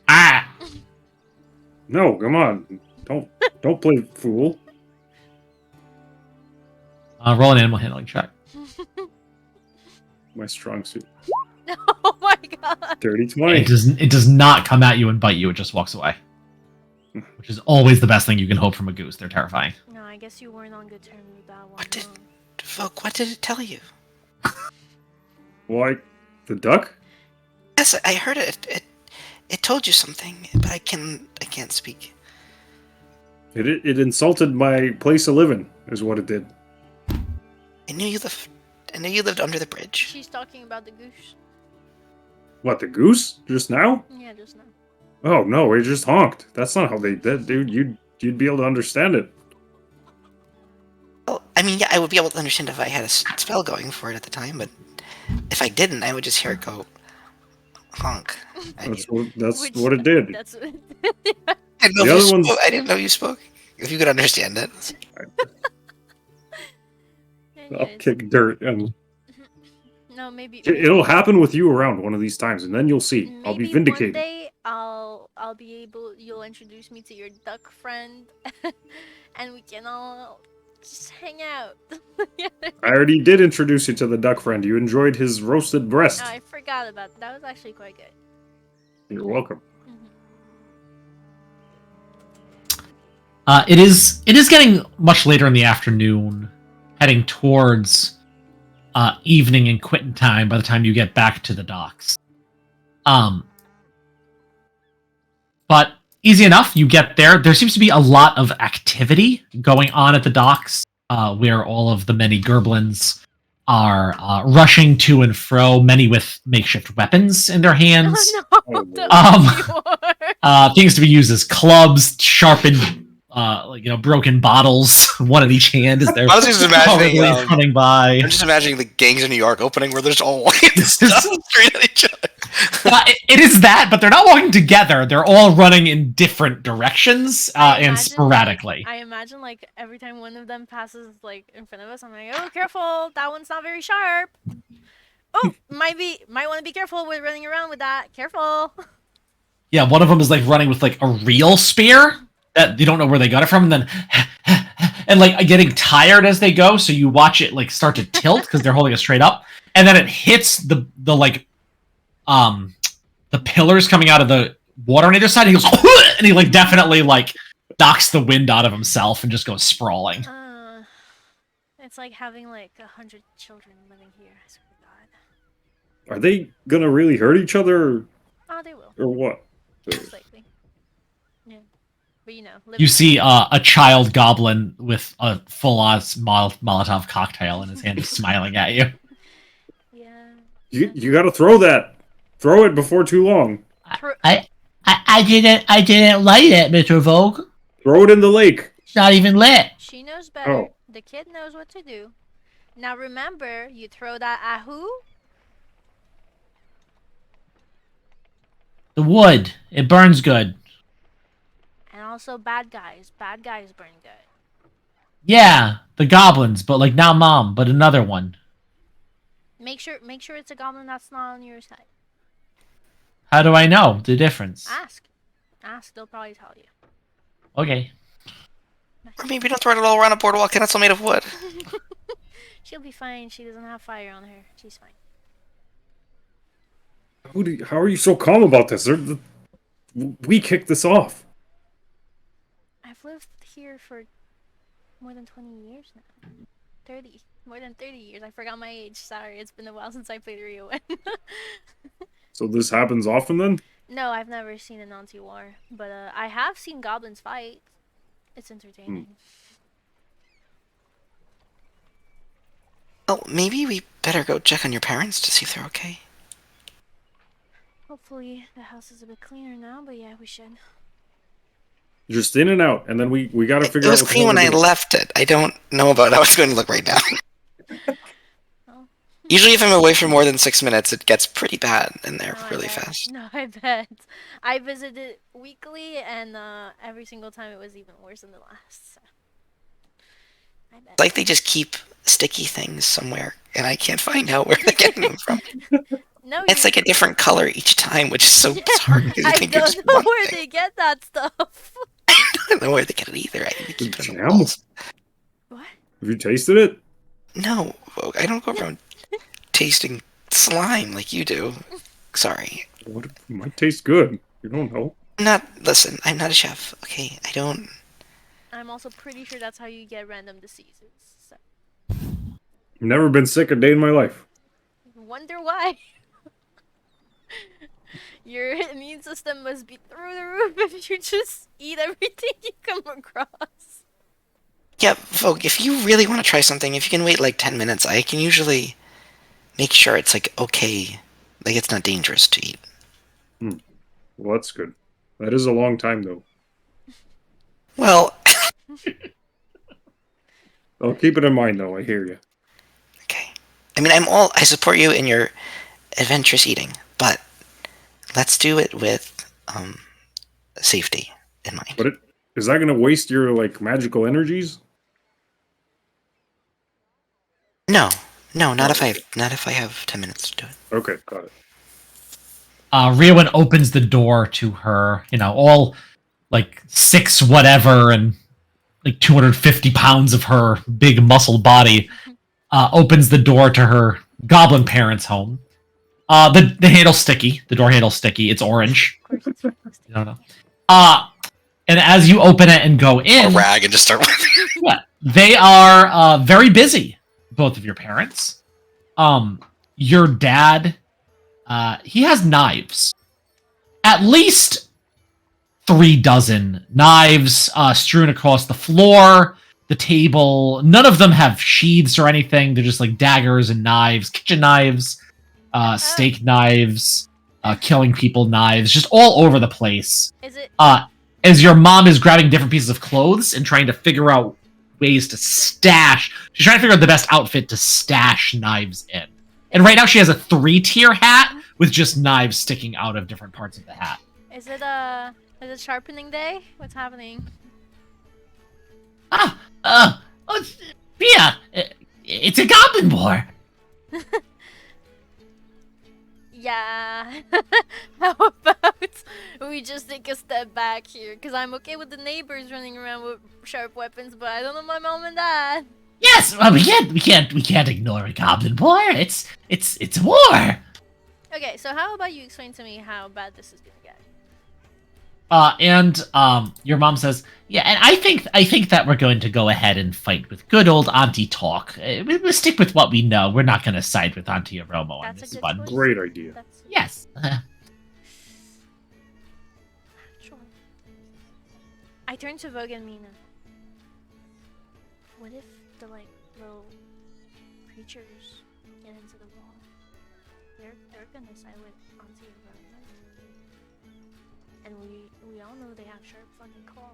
Ah! No, come on. Don't play fool. Roll an animal handling check. My strong suit. Oh my god. Dirty 20. It does not come at you and bite you, it just walks away. Which is always the best thing you can hope from a goose. They're terrifying. No, I guess you weren't on good terms with that one. What did- huh? Fuck, what did it tell you? Why? The duck? Yes, I heard it. It told you something, but I can't speak. It insulted my place of living, is what it did. I knew you lived I know you lived under the bridge. She's talking about the goose. What, the goose? Just now? Yeah, just now. Oh no, it just honked. That's not how they did, dude. You'd be able to understand it. Well, I mean, yeah, I would be able to understand if I had a spell going for it at the time, but if I didn't, I would just hear it go honk. That's what Which- it did. That's what. I didn't know The if other you ones- spoke. I didn't know you spoke. If you could understand it. I'll Anyways, kick dirt, and no, maybe it'll happen with you around one of these times, and then you'll see. I'll be maybe vindicated. one day I'll be able. You'll introduce me to your duck friend, and we can all just hang out. I already did introduce you to the duck friend. You enjoyed his roasted breast. Oh, I forgot about that. That was actually quite good. You're welcome. It is getting much later in the afternoon, heading towards evening and quitting time by the time you get back to the docks. But easy enough, you get there. There seems to be a lot of activity going on at the docks, where all of the many goblins are rushing to and fro, many with makeshift weapons in their hands. Oh no! Oh, Don't Things to be used as clubs, sharpened, broken bottles, one in each hand as they're I was just imagining, hurriedly running by. I'm just imagining the gangs in New York opening where they're just all walking straight at each other. It is that, but they're not walking together. They're all running in different directions and sporadically. I imagine like every time one of them passes like in front of us, I'm like, oh, careful! That one's not very sharp. Oh, might want to be careful with running around with that. Careful. Yeah, one of them is like running with like a real spear that you don't know where they got it from, and then and like getting tired as they go. So you watch it like start to tilt because they're holding it straight up, and then it hits the pillars coming out of the water on either side. He goes and he like definitely like knocks the wind out of himself and just goes sprawling. It's like having like 100 children living here. I swear to God. Are they gonna really hurt each other, Oh, they will. or what? Most likely. Yeah. But You living see a child goblin with a full-on Molotov cocktail in his hand, just smiling at you. Yeah. You gotta throw that. Throw it before too long. I didn't light it, Mr. Vogue. Throw it in the lake. It's not even lit. She knows better. Oh. The kid knows what to do. Now remember, you throw that at who? The wood. It burns good. And also bad guys. Bad guys burn good. Yeah, the goblins, but like not Mom, but another one. Make sure it's a goblin that's not on your side. How do I know the difference? Ask, they'll probably tell you. Okay. Or maybe don't throw it all around a boardwalk and it's all made of wood. She'll be fine. She doesn't have fire on her. She's fine. How are you so calm about this? We kicked this off. I've lived here for more than 20 years now. 30. More than 30 years. I forgot my age. Sorry, it's been a while since I played Rio. So this happens often then? No, I've never seen an anti-war. But I have seen goblins fight. It's entertaining. Well, maybe we better go check on your parents to see if they're okay. Hopefully the house is a bit cleaner now, but yeah, we should. Just in and out, and then we gotta figure out. It was what the clean hell when to I do. left it. I don't know about how it's going to look right now. Oh. Usually if I'm away for more than 6 minutes, it gets pretty bad in there No, I really bet. fast. No, I bet. I visited weekly, and every single time it was even worse than the last. So. I bet. It's like they just keep sticky things somewhere, and I can't find out where they're getting them from. No, It's like a different color each time, which is so bizarre. Because you I think you're just don't know one where thing. they get that stuff. I don't know where they get it either. I think they keep it in the Jam? walls. What? Have you tasted it? No, I don't go around tasting slime like you do. Sorry. What? It might taste good. You don't know. Listen, I'm not a chef, okay? I don't... I'm also pretty sure that's how you get random diseases. So. I've never been sick a day in my life. Wonder why. Your immune system must be through the roof if you just eat everything you come across. Yeah, Vogue, if you really want to try something, if you can wait like 10 minutes, I can usually make sure it's like okay, like it's not dangerous to eat. Well, that's good. That is a long time, though. Well, I'll keep it in mind, though. I hear you. okay. I mean, I support you in your adventurous eating, but let's do it with safety in mind. But is that going to waste your like magical energies? No, not if I have 10 minutes to do it. Okay, got it. Riowin opens the door to her, all like 6 whatever and like 250 pounds of her big muscle body, opens the door to her goblin parents' home. The handle's sticky. The door handle's sticky. It's orange. Of course, it's fantastic. I don't know. And as you open it and go A in, rag and just start. yeah, they are very busy. Both of your parents. Your dad, he has knives. At least 3 dozen knives strewn across the floor, the table. None of them have sheaths or anything. They're just like daggers and knives, kitchen knives, steak knives, killing people knives, just all over the place. Is it? As your mom is grabbing different pieces of clothes and trying to figure out ways to stash. She's trying to figure out the best outfit to stash knives in. And right now she has a 3-tier hat with just knives sticking out of different parts of the hat. Is it sharpening day? What's happening? Bia, it's a goblin war. Yeah. How about we just take a step back here? Because I'm okay with the neighbors running around with sharp weapons, but I don't know my mom and dad. Yes, well, we can't ignore a goblin war. It's a war. Okay, so how about you explain to me how bad this is gonna get? And your mom says, yeah, and I think that we're going to go ahead and fight with good old Auntie Talk. We'll stick with what we know. We're not going to side with Auntie Aromo on That's a this good one. choice. Great idea. That's Yes. sure. I turn to Vogue and Mina. What if the little creatures get into the wall? They're gonna side with Auntie Aromo. And we all know they have sharp fucking claws.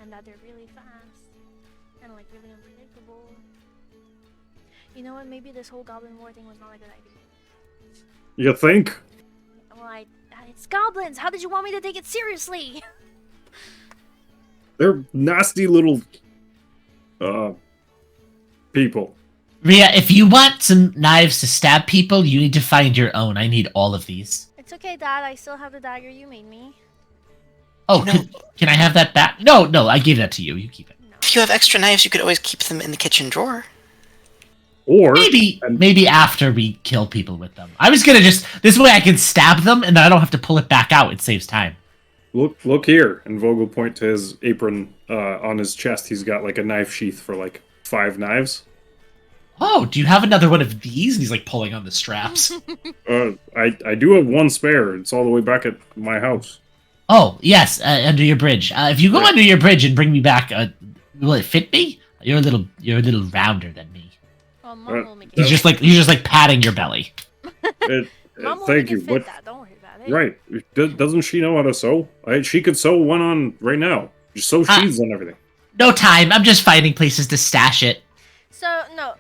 And that they're really fast. And like really unpredictable. You know what, maybe this whole Goblin War thing was not a good idea. You think? Well, it's goblins! How did you want me to take it seriously? They're nasty little people. Ria, if you want some knives to stab people, you need to find your own. I need all of these. It's okay, Dad. I still have the dagger you made me. Oh, No. can I have that back? No, I gave that to you. You keep it. No. If you have extra knives, you could always keep them in the kitchen drawer. Or Maybe after we kill people with them. I was gonna this way I can stab them and then I don't have to pull it back out. It saves time. look here, and Vogel point to his apron on his chest. He's got like a knife sheath for like 5 knives. Oh, do you have another one of these? And he's like pulling on the straps. I do have 1 spare. It's all the way back at my house. Oh, yes, under your bridge. If you go Yeah. under your bridge and bring me back, will it fit me? You're a little rounder than me. Oh, Mom will make it. He's just like patting your belly. Mom will Thank make you. it fit What? that. Don't worry about it. Right? Doesn't she know how to sew? She could sew one on right now. Just sew sheaths on everything. No time. I'm just finding places to stash it. So no,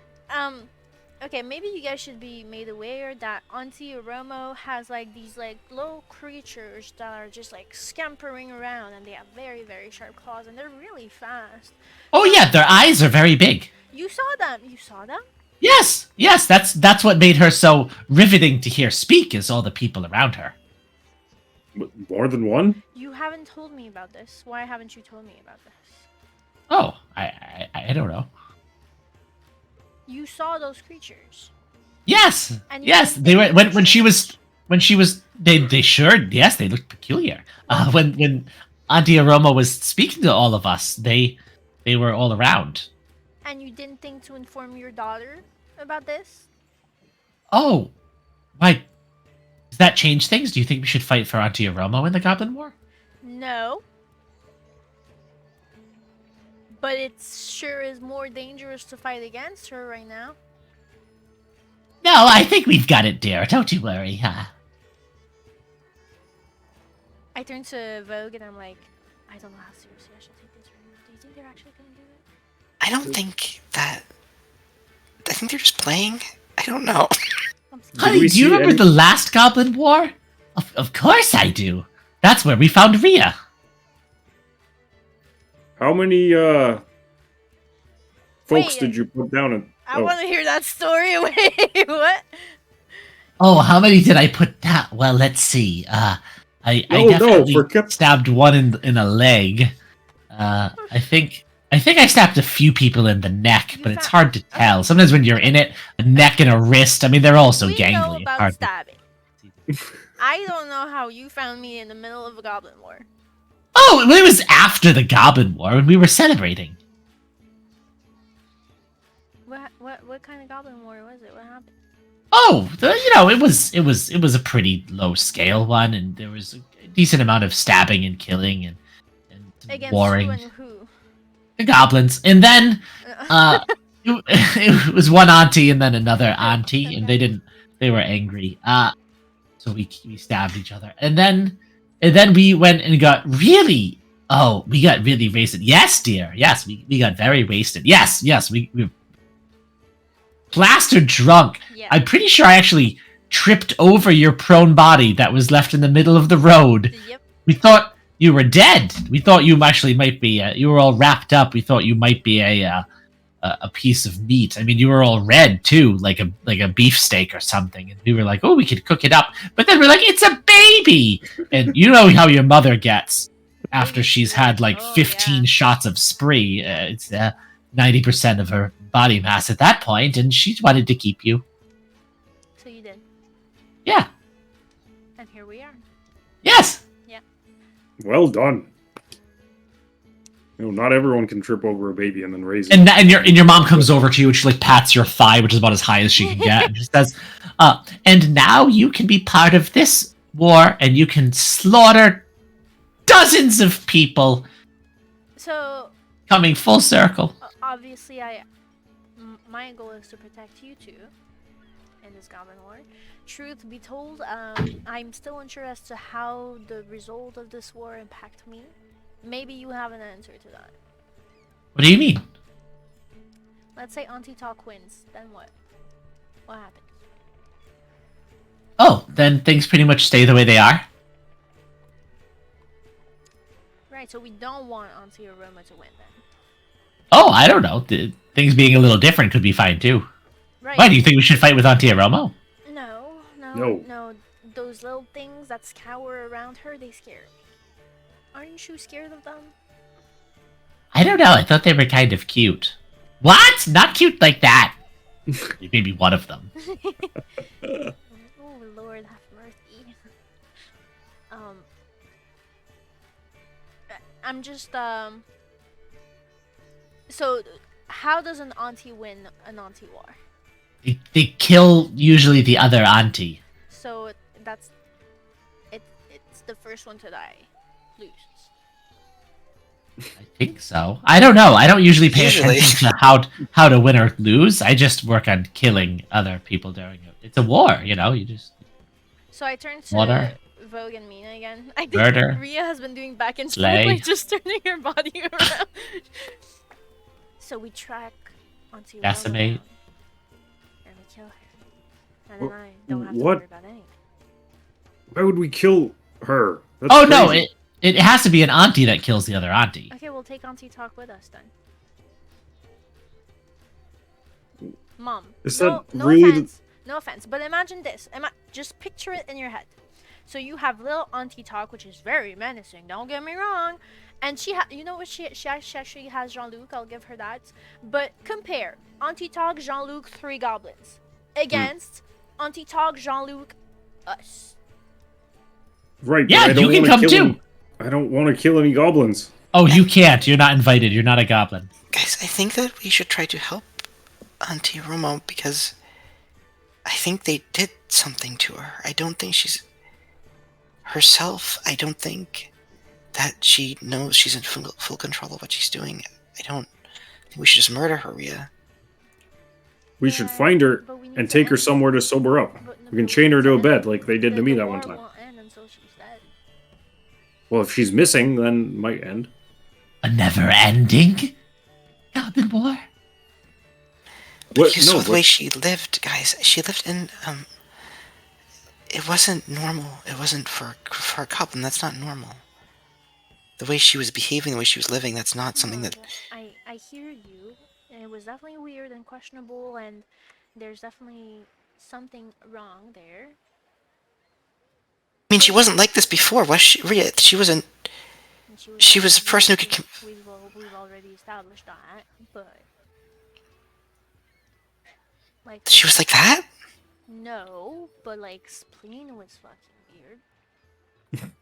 okay, maybe you guys should be made aware that Auntie Aromo has like these like little creatures that are just like scampering around, and they have very very sharp claws, and they're really fast. Oh yeah, their eyes are very big. You saw them. You saw them. Yes. That's what made her so riveting to hear speak. Is all the people around her. More than one? You haven't told me about this. Why haven't you told me about this? Oh, I don't know. You saw those creatures. Yes, And you yes, think they were they when she was they sure yes they looked peculiar. When Auntie Aroma was speaking to all of us, they were all around. And you didn't think to inform your daughter about this? Oh, why? Does that change things? Do you think we should fight for Auntie Aroma in the Goblin War? No. But it sure is more dangerous to fight against her right now. No, I think we've got it, dear. Don't you worry. I turn to Vogue and I'm like, I don't know how seriously I should take this right now. Do you think they're actually gonna do it? I don't think that. I think they're just playing. I don't know. I'm scared. Honey, we do you see remember any- the last Goblin War? Of course I do. That's where we found Rhea. How many folks Wait, did you put down? I want to hear that story. Wait, what? Oh, how many did I put down? Well, let's see. I definitely forget- stabbed one in a leg. I think I stabbed a few people in the neck, You but it's found- hard to tell. Sometimes when you're in it, a neck and a wrist. I mean, they're all so We know gangly. It's about hard to- stabbing. I don't know how you found me in the middle of a goblin war. Oh, it was after the Goblin War when we were celebrating. What kind of goblin war was it? What happened? Oh, it was a pretty low scale one, and there was a decent amount of stabbing and killing and some Against warring. who and who? The goblins, and then it was one auntie and then another auntie, and they were angry. So we stabbed each other, and then we went and got really wasted. Yes, dear. Yes, we got very wasted. Yes, we plastered drunk. Yeah. I'm pretty sure I actually tripped over your prone body that was left in the middle of the road. Yep. We thought you were dead. We thought you actually might be. You were all wrapped up. We thought you might be a piece of meat. I mean, you were all red too, like a beefsteak or something. And we were like, oh, we could cook it up. But then we're like, it's a baby. And you know how your mother gets after she's had like Oh, 15 yeah. shots of spree. It's 90% of her body mass at that point, and she wanted to keep you. So you did. Yeah. And here we are. Yes. Well done. Not everyone can trip over a baby and then raise it. And your mom comes over to you and she like pats your thigh, which is about as high as she can get, and she says, and now you can be part of this war and you can slaughter dozens of people, So coming full circle. obviously, my goal is to protect you two in this goblin war. Truth be told, I'm still unsure as to how the result of this war impact me. Maybe you have an answer to that. What do you mean? Let's say Auntie Talk wins, then what? What happens? Oh, then things pretty much stay the way they are. Right, so we don't want Auntie Aroma to win then. Oh, I don't know. Things being a little different could be fine too. Right. Why do you think we should fight with Auntie Aromo? No. Those little things that cower around her, they scare me. Aren't you scared of them? I don't know. I thought they were kind of cute. What? Not cute like that. Maybe one of them. Oh Lord, have mercy. I'm just So, how does an auntie win an auntie war? They kill usually the other auntie. So that's it's the first one to die loses. I think so. I don't know. I don't usually pay Usually. attention to how to win or lose. I just work on killing other people during it. It's a war, you know. You just So I turn to Water. Vogue and Mina again. I think Murder. Rhea has been doing back and forth, Slay. like just turning her body around. So we track onto Decimate. and we kill her. And then I don't have to What? worry about anything. Why would we kill her? That's oh no! crazy. It has to be an auntie that kills the other auntie. Okay, we'll take Auntie Talk with us then. Mom, Is no, that no really offense, no offense, but imagine this. Just picture it in your head. So you have little Auntie Talk, which is very menacing. Don't get me wrong, and you know what she actually has Jean-Luc. I'll give her that. But compare Auntie Talk, Jean-Luc, 3 goblins against Auntie Talk, Jean-Luc, us. Right. but Yeah, I don't you can wanna come kill too. any- I don't want to kill any goblins. Oh, you can't. You're not invited. You're not a goblin. Guys, I think that we should try to help Auntie Romo because I think they did something to her. I don't think she's herself. I don't think that she knows she's in full control of what she's doing. I think we should just murder her, Rhea. We should find her but we need and take her somewhere to sober up. We can chain her to a bed like they did to me that one time. Won't end until she's dead. Well, if she's missing, then it might end. A never-ending goblin war. What? You saw No, the way she lived, guys. She lived in it wasn't normal. It wasn't for a goblin. That's not normal. The way she was behaving, the way she was living, that's not something that. I hear you. It was definitely weird and questionable, and there's definitely something wrong there. I mean, she wasn't like this before, was she? Rhea, she wasn't. And She was a person who could. We've already established that, but like She was like that? no, but like spleen was fucking weird.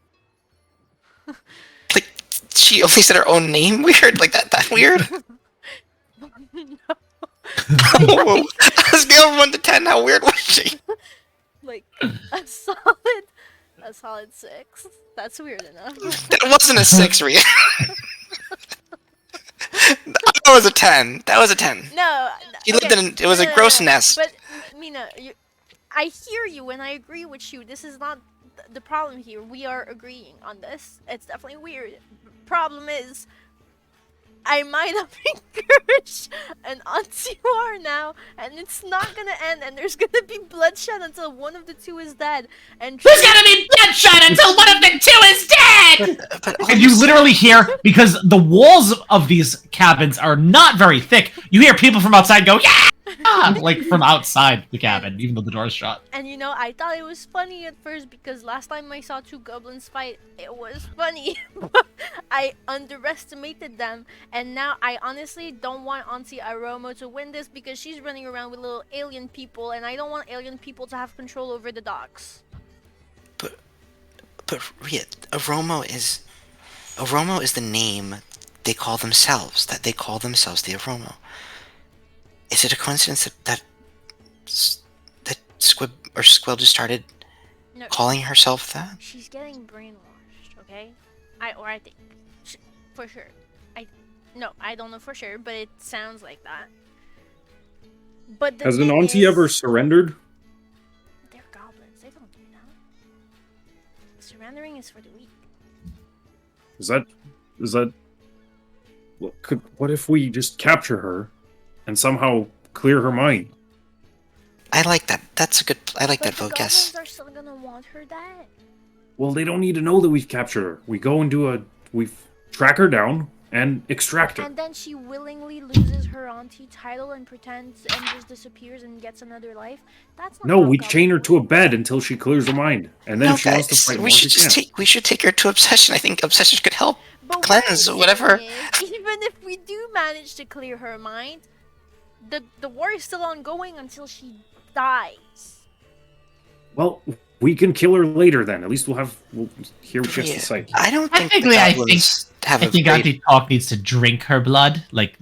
Like, she only said her own name weird? Like, that weird? No. Whoa. On a scale of 1 to 10, how weird was she? Like a solid 6. That's weird enough. That wasn't a 6, Rhea. That was a 10. That was a 10. No. She lived in it was a gross nest. But Mina, I hear you and I agree with you. This is not the problem here. We are agreeing on this. It's definitely weird. Problem is, I might have encouraged an auntie war now, and it's not gonna end, and there's gonna be bloodshed until one of the two is dead. And There's gonna be bloodshot until one of the two is dead! But And you literally hear, because the walls of these cabins are not very thick, you hear people from outside go, yeah! Like from outside the cabin, even though the door's shut. And you know, I thought it was funny at first because last time I saw two goblins fight, it was funny. But I underestimated them, and now I honestly don't want Auntie Aromo to win this because she's running around with little alien people, and I don't want alien people to have control over the dogs. But Rhea, Aromo is the name they call themselves. That they call themselves the Aromo. Is it a coincidence that Squib or Squill just started calling herself that? She's getting brainwashed, okay? I think for sure. I don't know for sure, but it sounds like that. But Has an auntie ever surrendered? They're goblins. They don't do that. Surrendering is for the weak. Is that? What if we just capture her, and somehow clear her mind? I like that. That's a good. I like that vote. But Yes. the goblins are still gonna want her dead. Well, they don't need to know that we've captured her. We go and we track her down and extract her. And then she willingly loses her auntie title and pretends and just disappears and gets another life. That's not No, how we goblins chain her to a work. bed until she clears her mind, and then No, if she wants to guys, fight we more, should she just can. we should take her to obsession. I think obsession could help. But Cleanse, what I'm whatever. saying is, even if we do manage to clear her mind, the war is still ongoing until she dies. Well, we can kill her later then. At least we'll hear what she has Yeah, to say. I don't think Technically, the I think goblins have a great. Auntie Talk needs to drink her blood, like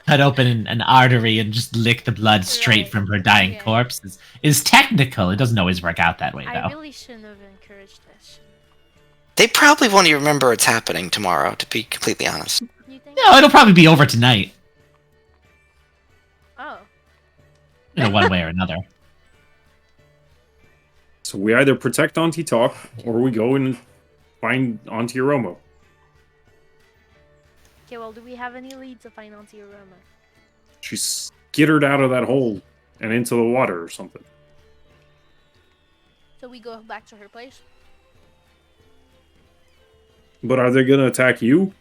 cut open an artery and just lick the blood straight Right. from her dying Yeah. corpse is technical. It doesn't always work out that way, I though. really shouldn't have encouraged this. They probably won't even remember it's happening tomorrow. To be completely honest. You think? No, it'll probably be over tonight, Oh. one way or another. So we either protect Auntie Talk, or we go and find Auntie Aromo. Okay, well, do we have any leads to find Auntie Aroma? She's skittered out of that hole and into the water or something. So we go back to her place? But are they gonna attack you?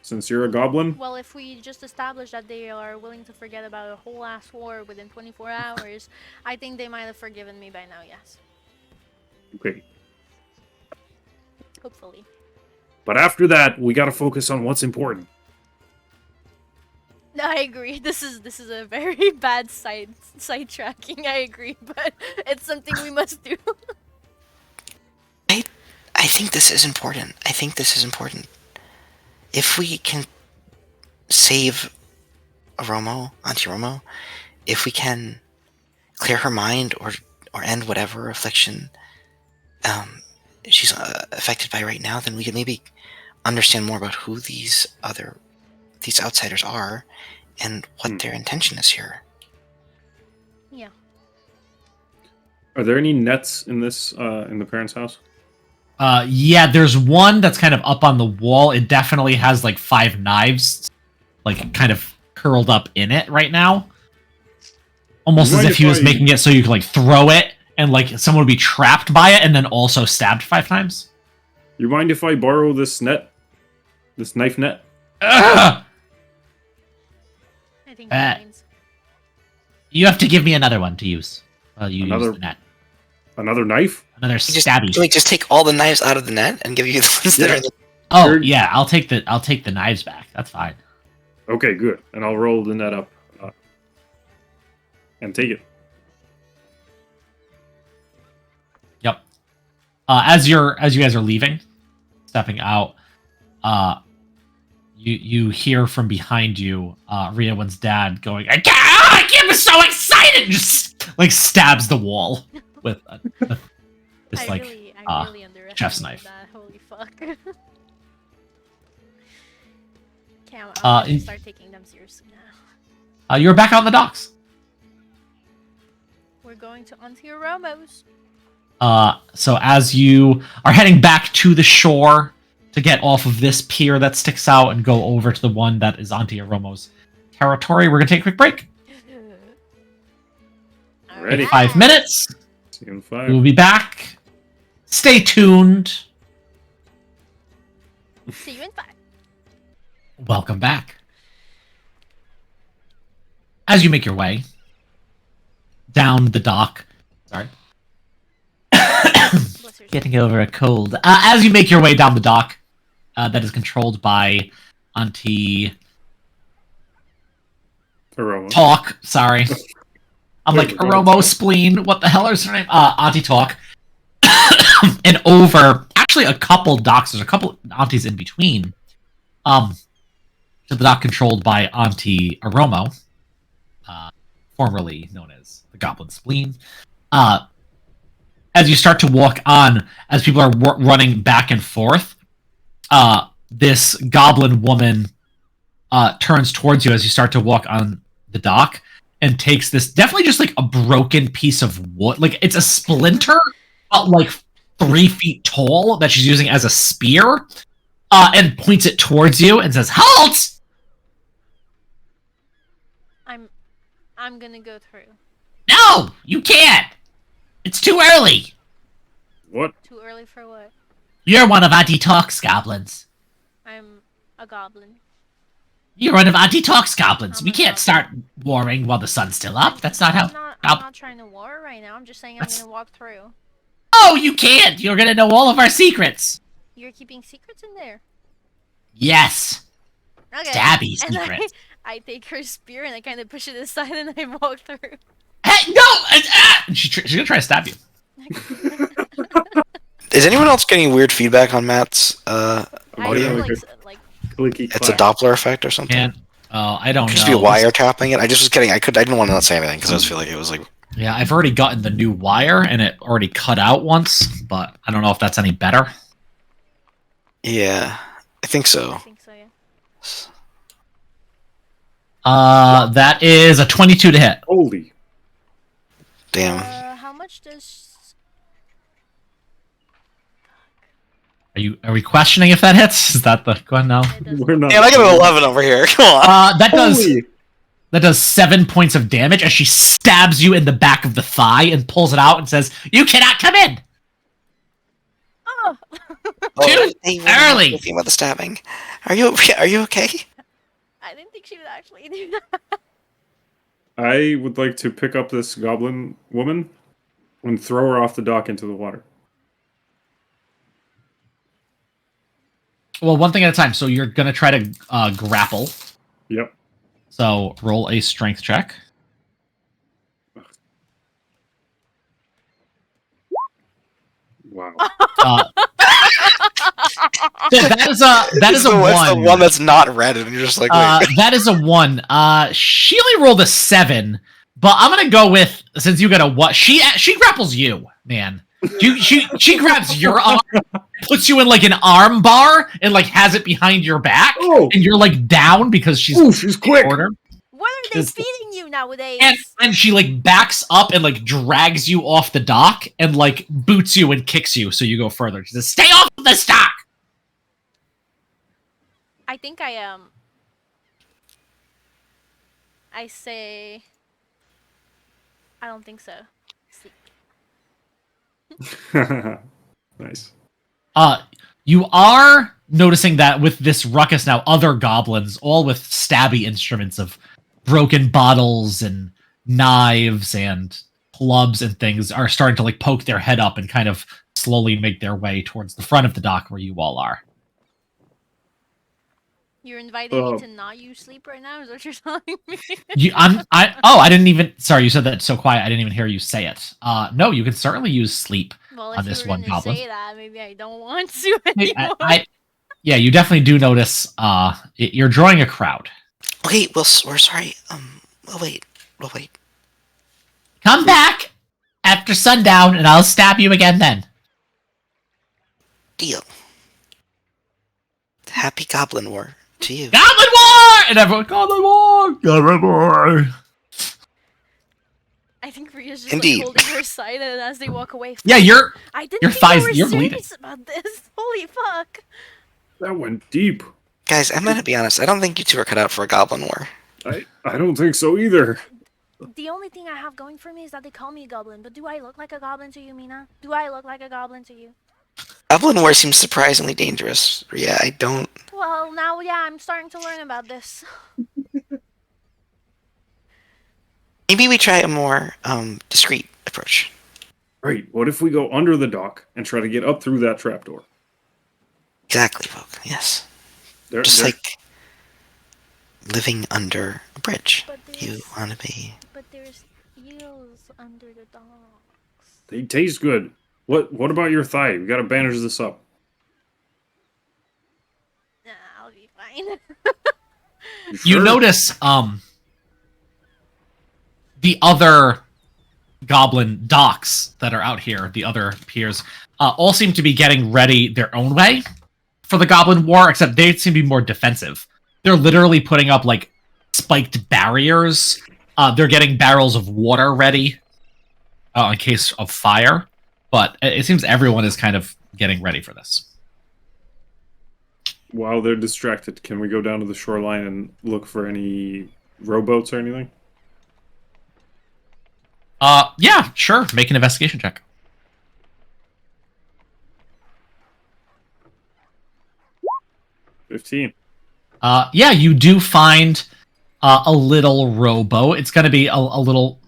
Since you're a goblin? Well, if we just establish that they are willing to forget about a whole ass war within 24 hours, I think they might have forgiven me by now, yes. Okay. Hopefully. But after that, we gotta focus on what's important. No, I agree. This is a very bad sidetracking. I agree, but it's something we must do. I think this is important. If we can save Auntie Aromo, if we can clear her mind or end whatever affliction she's affected by right now, then we can maybe understand more about who these outsiders are and what their intention is here. Yeah. Are there any nets in this in the parents' house? Yeah, there's one that's kind of up on the wall. It definitely has like 5 knives, like kind of curled up in it right now. Almost as if he was making it so you could like throw it and like someone would be trapped by it and then also stabbed 5 times. You mind if I borrow this net? This knife net? Ugh! I think that means You have to give me another one to use. Well, you Another- use the net. Another knife? Another Just, stabby. can we just take all the knives out of the net and give you the ones that Yeah. are in the... Oh Sure. yeah, I'll take the knives back. That's fine. Okay, good. And I'll roll the net up and take it. Yep. As you guys are leaving, stepping out, you hear from behind you, Riawan's dad going, I can't, I'm so excited! And just like stabs the wall with this I like really underestimated chef's knife. that. Holy fuck. I'm Uh, gonna start taking them seriously now. you're back out on the docks. We're going to Auntie Romo's. So as you are heading back to the shore to get off of this pier that sticks out and go over to the one that is Auntie Aromo's territory, we're gonna take a quick break. Ready. 5 minutes. See you in We 5. will be back. Stay tuned. See you in 5. Welcome back. As you make your way down the dock, sorry, Bless your getting over a cold. As you make your way down the dock, that is controlled by Auntie Aroma. Talk. Sorry, I'm like Aromo Spleen. What the hell is her name? Auntie Talk. And over, actually, a couple docks. There's a couple aunties in between. To the dock controlled by Auntie Aromo, formerly known as the Goblin Spleen. As you start to walk on, as people are running back and forth, this goblin woman turns towards you as you start to walk on the dock and takes this, definitely just like a broken piece of wood. Like it's a splinter, but like 3 feet tall that she's using as a spear, and points it towards you and says, "Halt!" I'm gonna go through. No, you can't. It's too early. What? Too early for what? You're one of Auntie Talk's goblins. I'm a goblin. You're one of Auntie Talk's goblins. I'm We a can't goblin. start warring while the sun's still up. That's not how. I'm not trying to war right now. I'm just saying I'm That's- gonna walk through. Oh, you can't. You're gonna know all of our secrets. You're keeping secrets in there. Yes. Okay. Stabby And secrets. I take her spear and I kind of push it aside and I walk through. Hey, no! She's gonna try to stab you. Is anyone else getting weird feedback on Matt's I audio? feel like like Clicky It's a clack. Doppler effect or something? And I don't Could just know. be wiretapping it. I just was kidding. I didn't want to not say anything because I just feel like it was like... Yeah, I've already gotten the new wire and it already cut out once, but I don't know if that's any better. Yeah, I think I so. think so, yeah. That is a 22 to hit. Holy. Damn. How much does Are we questioning if that hits? Is that the go ahead now? it doesn't- We're not. Damn, I got an 11 over here. Come on. That does 7 points of damage as she stabs you in the back of the thigh and pulls it out and says, "You cannot come in." Oh! Too Hey, early. Thinking about the stabbing. Are you okay? I didn't think she would actually do that. I would like to pick up this goblin woman and throw her off the dock into the water. Well, one thing at a time. So you're gonna try to grapple. Yep. So roll a strength check. Wow. So that is a What's the one. one that's not red and you're just like, wait. That is a 1. She only rolled a 7, but I'm gonna go with, since you got a what? She grapples you, man. She grabs your arm, puts you in like an arm bar, and like has it behind your back, Oh, and you're like down because she's ooh, she's quick. shorter. What are they Is- feeding you nowadays. And she like backs up and like drags you off the dock and like boots you and kicks you so you go further. She says, "Stay off the dock." I think I say I don't think so. Sleep. Nice. You are noticing that with this ruckus now, other goblins, all with stabby instruments of broken bottles and knives and clubs and things, are starting to like poke their head up and kind of slowly make their way towards the front of the dock where you all are. You're inviting me to not use sleep right now? Is that what you're telling me? I didn't even. Sorry, you said that so quiet. I didn't even hear you say it. No, you can certainly use sleep on this one goblin. Say that, maybe I don't want to anymore. Yeah, you definitely do notice. You're drawing a crowd. Okay, we're sorry. We'll wait. Come back after sundown, and I'll stab you again then. Deal. Happy Goblin War to you. Goblin War! And everyone, Goblin War! Goblin War! I think Ria's just like, holding her side, and as they walk away... Yeah, I didn't your think thighs, you were you're serious bleeding. about this. Holy fuck. That went deep. Guys, I'm gonna be honest. I don't think you two are cut out for a Goblin War. I don't think so either. The only thing I have going for me is that they call me a goblin, but do I look like a goblin to you, Mina? Do I look like a goblin to you? Goblin War seems surprisingly dangerous. Yeah, I don't... Well, now, yeah, I'm starting to learn about this. Maybe we try a more discreet approach. Right, what if we go under the dock and try to get up through that trapdoor? Exactly, Vogue. Yes. Like living under a bridge. You want to be... But there's eels under the docks. They taste good. What about your thigh? We gotta bandage this up. Nah, I'll be fine. You notice the other goblin docks that are out here, the other piers, all seem to be getting ready their own way for the Goblin War, except they seem to be more defensive. They're literally putting up like spiked barriers. They're getting barrels of water ready in case of fire. But it seems everyone is kind of getting ready for this. While they're distracted, can we go down to the shoreline and look for any rowboats or anything? Yeah, sure. Make an investigation check. 15. Yeah, you do find a little rowboat. It's going to be a little,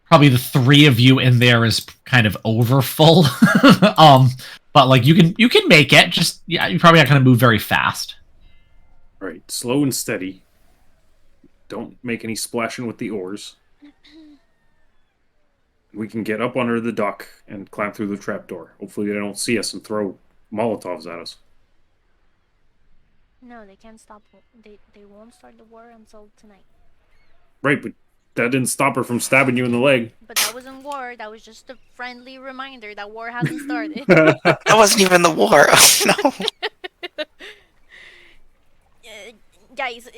probably the three of you in there is kind of overfull. But like you can make it. Just you're probably not going to move very fast. Right, slow and steady. Don't make any splashing with the oars. We can get up under the dock and climb through the trapdoor. Hopefully they don't see us and throw Molotovs at us. No, they can't stop. They won't start the war until tonight. Right, but that didn't stop her from stabbing you in the leg. But that wasn't war. That was just a friendly reminder that war hasn't started. That wasn't even the war. Oh, no. Guys,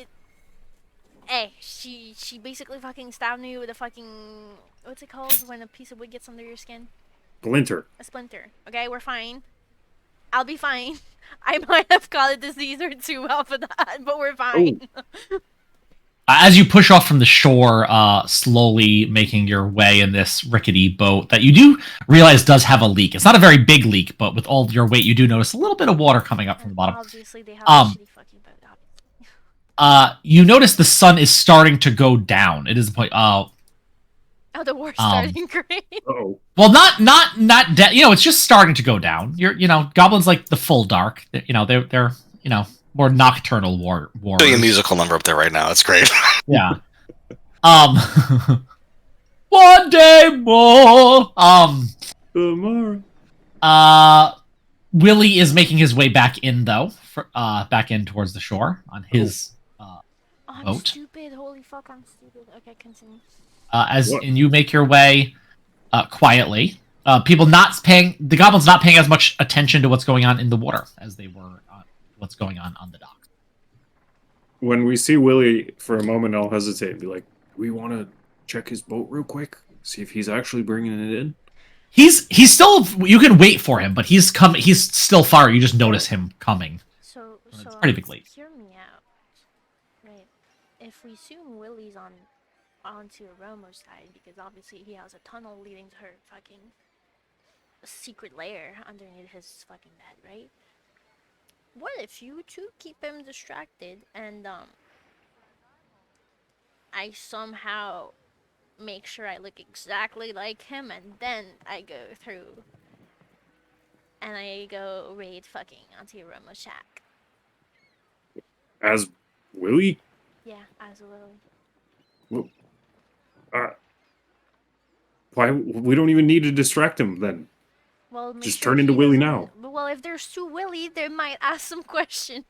she basically fucking stabbed me with a fucking... What's it called when a piece of wood gets under your skin? Splinter. A splinter. Okay, we're fine. I'll be fine. I might have caught a disease or two off of that, but we're fine. As you push off from the shore, slowly making your way in this rickety boat that you do realize does have a leak. It's not a very big leak, but with all your weight, you do notice a little bit of water coming up from the bottom. Obviously, they have a shitty fucking boat. You notice the sun is starting to go down. It is the point. Oh, the war's starting great. Uh-oh. Well, not it's just starting to go down. Goblins like the full dark. They're more nocturnal war. Doing a musical number up there right now. It's great. Yeah. One day more. Tomorrow. Willie is making his way back in though, back in towards the shore on his I'm boat. stupid. Holy fuck, I'm stupid. Okay, continue. And you make your way quietly. The goblins not paying as much attention to what's going on in the water as they were what's going on the dock. When we see Willie for a moment, I'll hesitate and be like, we want to check his boat real quick? See if he's actually bringing it in? He's still. You can wait for him, but he's coming. He's still far. You just notice him coming. So It's pretty big leap. hear me out. Right. If we assume Willie's onto Aromo's side, because obviously he has a tunnel leading to her fucking secret lair underneath his fucking bed, right? What if you two keep him distracted and I somehow make sure I look exactly like him, and then I go through and I go raid fucking Auntie Aroma's shack. As Willie? Yeah, as a Willie. Why? We don't even need to distract him then. Well, make Just sure turn into he Willie doesn't- now. Well, if there's two Willie, they might ask some questions.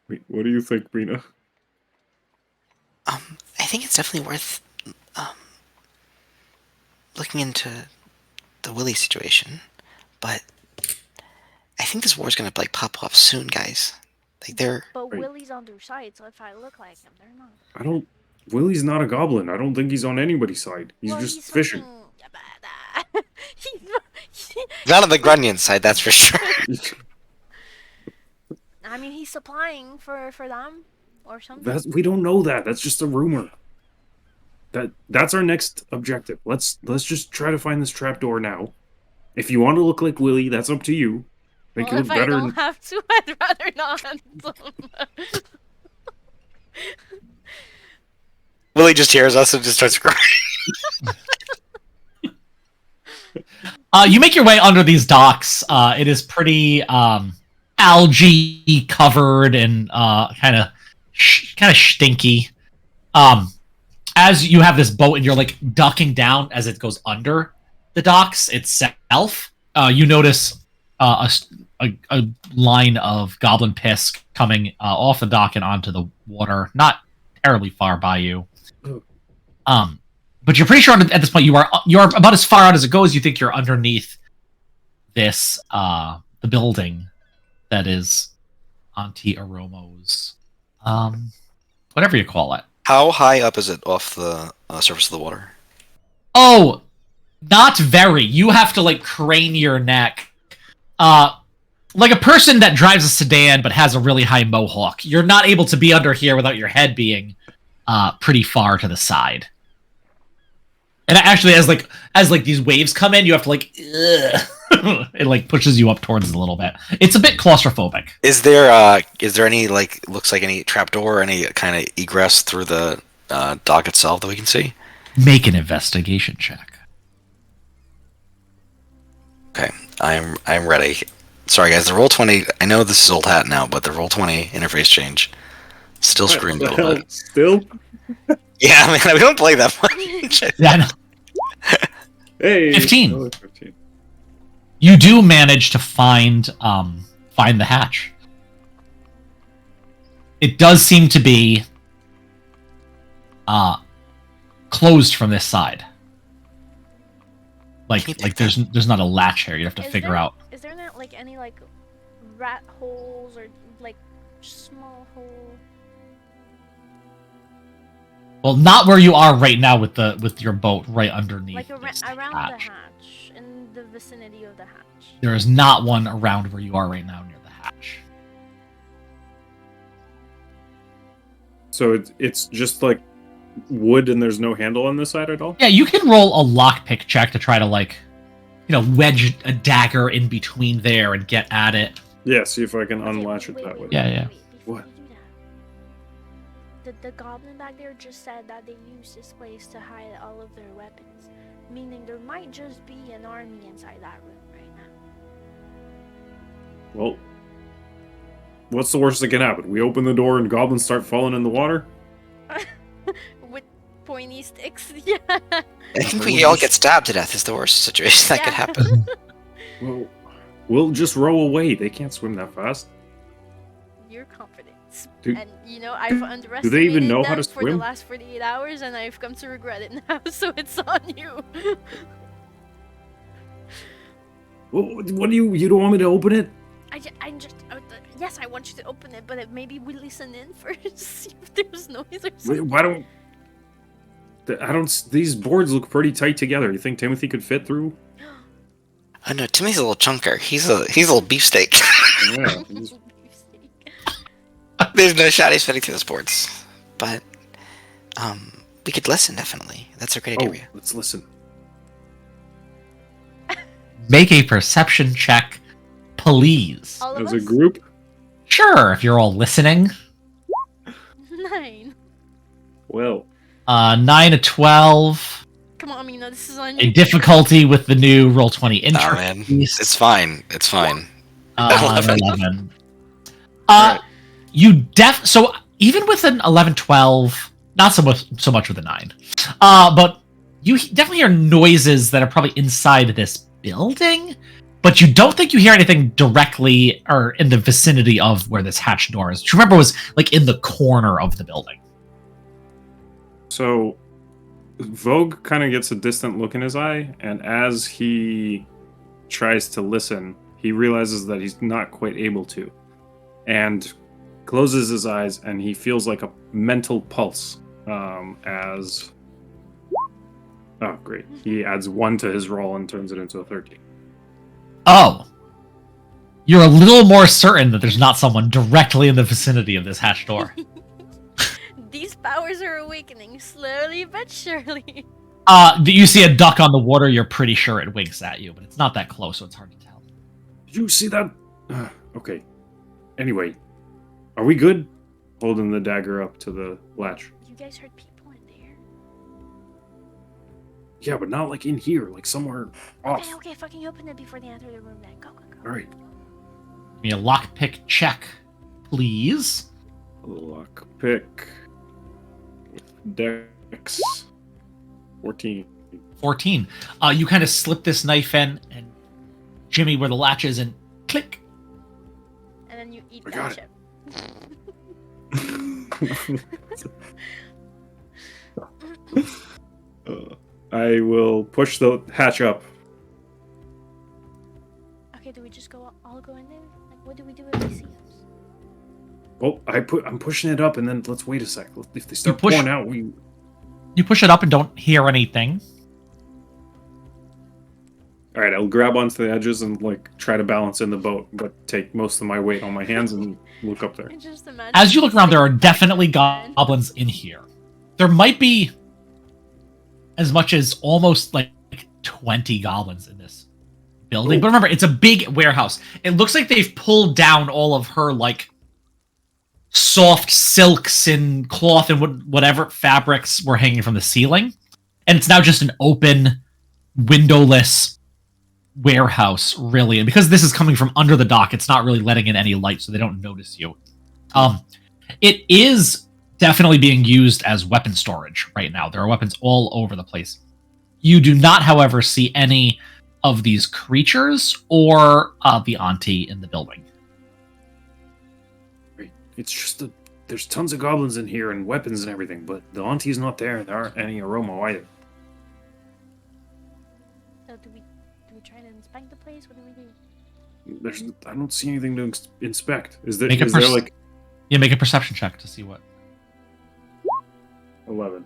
Wait, what do you think, Rena? I think it's definitely worth looking into the Willy situation, but I think this war's gonna like pop off soon, guys. Like they're But Right. Willie's on their side, so if I look like him, they're not. I don't. Willie's not a goblin. I don't think he's on anybody's side. He's Well, just fishing. fucking- not on the Grunyin side, that's for sure. I mean, he's supplying for them or something. We don't know that. That's just a rumor. That's our next objective. Let's just try to find this trapdoor now. If you want to look like Willie, that's up to you. Make Well, it if look I better. don't have to, I'd rather not. Willy just hears us and just starts crying. You make your way under these docks. It is pretty algae covered and kind of stinky. As you have this boat and you're like ducking down as it goes under the docks itself, you notice a line of goblin piss coming off the dock and onto the water, not terribly far by you. But you're pretty sure at this point you're about as far out as it goes. You think you're underneath this the building that is Auntie Aromo's whatever you call it. How high up is it off the surface of the water? Oh, not very. You have to like crane your neck. Like a person that drives a sedan but has a really high mohawk. You're not able to be under here without your head being pretty far to the side. And actually, as these waves come in, you have to like it like pushes you up towards it a little bit. It's a bit claustrophobic. Is there any like looks like any trapdoor or any kind of egress through the dock itself that we can see? Make an investigation check. Okay, I'm ready. Sorry guys, the roll-20. I know this is old hat now, but the roll-20 interface change still screamed a little bit. Still? Yeah, man, we don't play that much. Yeah, no. Hey, 15. another 15. You do manage to find the hatch. It does seem to be closed from this side. Like there's not a latch here. You have to figure out. Is there not like any like rat holes or like small hole? Well, not where you are right now with your boat right underneath. Like this around hatch. the hatch, in the vicinity of the hatch. There is not one around where you are right now near the hatch. So it's just like wood and there's no handle on this side at all? Yeah, you can roll a lockpick check to try to wedge a dagger in between there and get at it. Yeah, see if I can Okay, unlatch it that way. Yeah. Before What? we do that, the goblin back there just said that they use this place to hide all of their weapons, meaning there might just be an army inside that room right now. Well, what's the worst that can happen? We open the door and goblins start falling in the water? With pointy sticks, yeah. I think we all get stabbed to death is the worst situation that could Yeah. happen. Well, we'll just row away. They can't swim that fast. Your confidence. Do- And I've underestimated even know how them to for the swim? last 48 hours, and I've come to regret it now, so it's on you. What do you don't want me to open it? Yes, I want you to open it, but maybe we listen in first, see if there's noise or Wait, something. why don't... I don't... These boards look pretty tight together. You think Timothy could fit through? Oh no, Timmy's a little chunker. He's a little beefsteak. Yeah. he's- There's no shot he's fitting through those boards. But, we could listen, definitely. That's a great idea. let's listen. Make a perception check, please. All of As us? a group? Sure, if you're all listening. 9. Well, 9 to 12. Come on, Mina, this is on A you. difficulty with the new Roll20 intro. Oh man, it's fine. It's fine. 11. Alright. So even with an 11, 12, not so much with a 9. But you definitely hear noises that are probably inside this building, but you don't think you hear anything directly or in the vicinity of where this hatch door is. Which remember was like in the corner of the building. so Vogue kind of gets a distant look in his eye, and as he tries to listen, he realizes that he's not quite able to, and closes his eyes, and he feels like a mental pulse. As oh great, he adds 1 to his roll and turns it into a 13. Oh. You're a little more certain that there's not someone directly in the vicinity of this hatch door. These powers are awakening slowly but surely. You see a duck on the water, you're pretty sure it winks at you, but it's not that close, so it's hard to tell. Did you see that? Okay. Anyway, are we good? Holding the dagger up to the latch. You guys heard people in there. Yeah, but not like in here, like somewhere off. Okay, fucking open it before they enter the room then. Go. All right. Give me a lockpick check, please. Lock pick. Dex. 14. 14. You kind of slip this knife in, and Jimmy, where the latch is, and click. And then you eat I that got shit. I will push the hatch up. Okay, do we just all go in there? Like, what do we do if they see us? Oh, I'm pushing it up, and then let's wait a sec. If they start push- pouring out, we. You push it up and don't hear anything. All right, I'll grab onto the edges and like try to balance in the boat, but take most of my weight on my hands and look up there. I just imagine As you look around, there are like, definitely goblins in here. There might be as much as almost like 20 goblins in this building. Ooh. But remember, it's a big warehouse. It looks like they've pulled down all of her like soft silks and cloth and whatever fabrics were hanging from the ceiling. And it's now just an open, windowless warehouse, really. And because this is coming from under the dock, it's not really letting in any light, so they don't notice you. It is definitely being used as weapon storage right now. There are weapons all over the place. You do not, however, see any of these creatures or the auntie in the building. It's just there's tons of goblins in here and weapons and everything, but the auntie's not there. There aren't any aroma either. So do we try to inspect the place? What do we do? I don't see anything to inspect. Is there? Make a Is there like Yeah, make a perception check to see what. 11?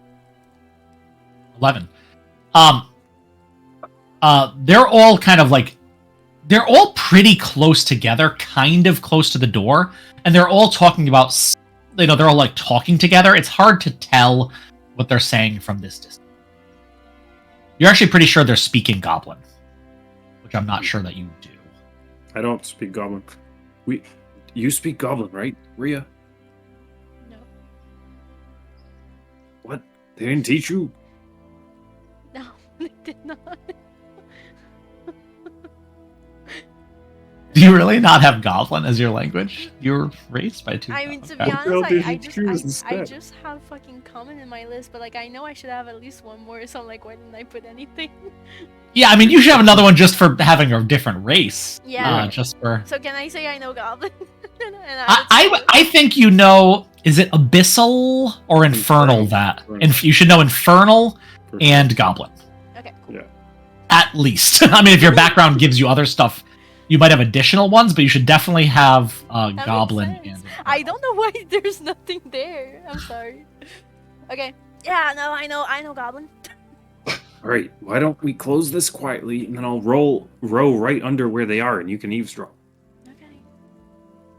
11. They're all kind of like, they're all pretty close together, kind of close to the door, and they're all talking about, they're all like talking together. It's hard to tell what they're saying from this distance. You're actually pretty sure they're speaking Goblin, which I'm not sure that you do. I don't speak Goblin. You speak Goblin, right, Rhea? No. What? They didn't teach you? No, they did not. Do you really not have Goblin as your language? You were raised by two. I mean, to be Okay. Well, honest, did I you choose just instead? have fucking common in my list, but like I know I should have at least one more, so I'm like, why didn't I put anything? Yeah, I mean, you should have another one just for having a different race. Yeah. Just for. So can I say I know Goblin? And I think you know. Is it Abyssal or Infernal? Infernal. You should know Infernal For and Goblin. okay, cool. Yeah. At least. I mean, if your background gives you other stuff You might have additional ones, but you should definitely have That goblin. makes sense. And I don't know why there's nothing there. I'm sorry. Okay. Yeah, no, I know goblin. All right, why don't we close this quietly, and then I'll row right under where they are, and you can eavesdrop. Okay.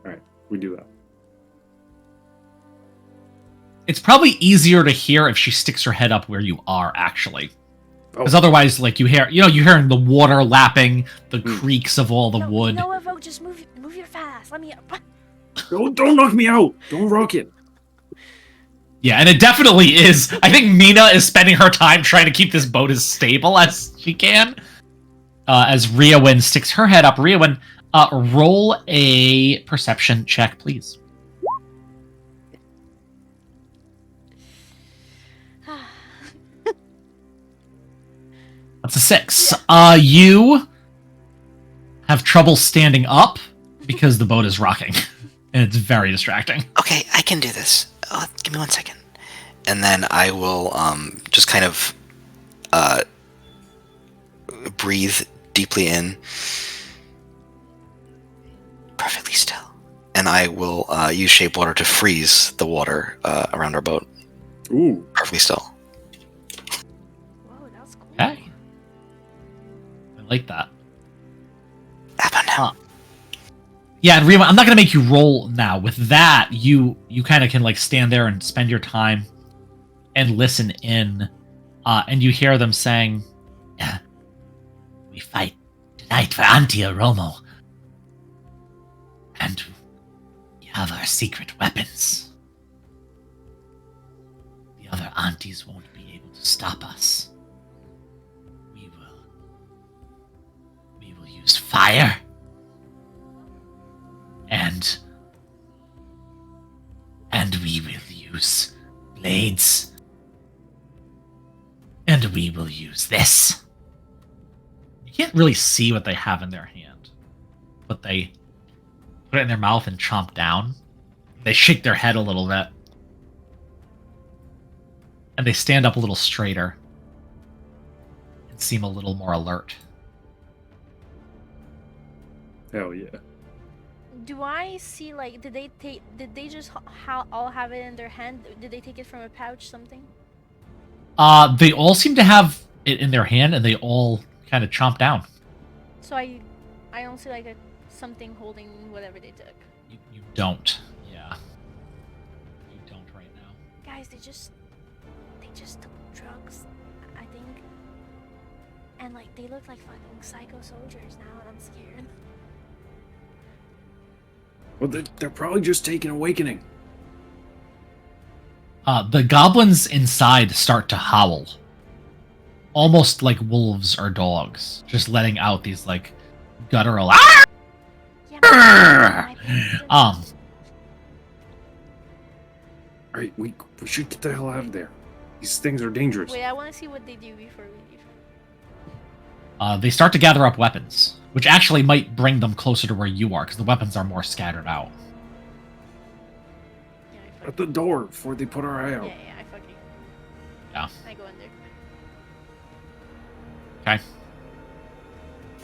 All right, we do that. It's probably easier to hear if she sticks her head up where you are, actually. Because Oh. otherwise, like, you're hearing the water lapping, the Hmm. creaks of all the No, wood. You know what, Vogue? Just move your fast. Let me. Don't knock me out! Don't rock it! Yeah, and it definitely is. I think Mina is spending her time trying to keep this boat as stable as she can. As Riawin sticks her head up. Riawin, roll a perception check, please. That's a 6. You have trouble standing up because the boat is rocking. And it's very distracting. Okay, I can do this. Give me 1 second. And then I will just kind of breathe deeply in. Perfectly still. And I will use shape water to freeze the water around our boat. Ooh. Perfectly still. Whoa, that was cool. Okay. I like that. How about now? Yeah, and Rima, I'm not going to make you roll now. With that, you kind of can like stand there and spend your time and listen in. And you hear them saying, we fight tonight for Antia Romo. And we have our secret weapons. The other aunties won't be able to stop us. We will use fire. And we will use blades. And we will use this. You can't really see what they have in their hand, but they put it in their mouth and chomp down. They shake their head a little bit. And they stand up a little straighter and seem a little more alert. Hell yeah. Do I see like did they just all have it in their hand? Did they take it from a pouch something? They all seem to have it in their hand, and they all kind of chomp down. So I don't see like something holding whatever they took. You don't. Yeah. You don't right now. Guys, they just took drugs, I think. And like they look like fucking psycho soldiers now, and I'm scared. Well, they're probably just taking Awakening. The goblins inside start to howl. Almost like wolves or dogs. Just letting out these, like, guttural... "Ah!" Yeah, my parents did All right, we should get the hell out of there. These things are dangerous. Wait, I want to see what they do before we leave. They start to gather up weapons, which actually might bring them closer to where you are, because the weapons are more scattered out. Yeah, I At the door before they put our eye out. Yeah, I fucking. Yeah. I go under. Okay.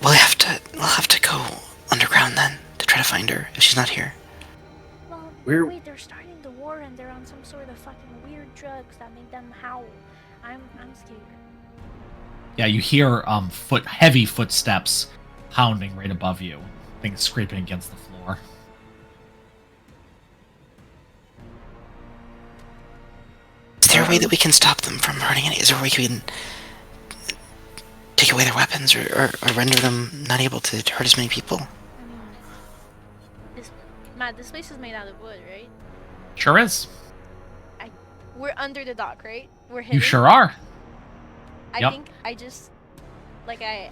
We'll have to go underground then to try to find her if she's not here. Well, Where- wait, they're starting the war and they're on some sort of fucking weird drugs that make them howl. I'm scared. Yeah, you hear heavy footsteps pounding right above you. Things scraping against the floor. Is there a way that we can stop them from hurting any? Is there a way we can take away their weapons or render them not able to hurt as many people? I mean, this place is made out of wood, right? Sure is. We're under the dock, right? We're hidden. You sure are. I Yep. think I just like I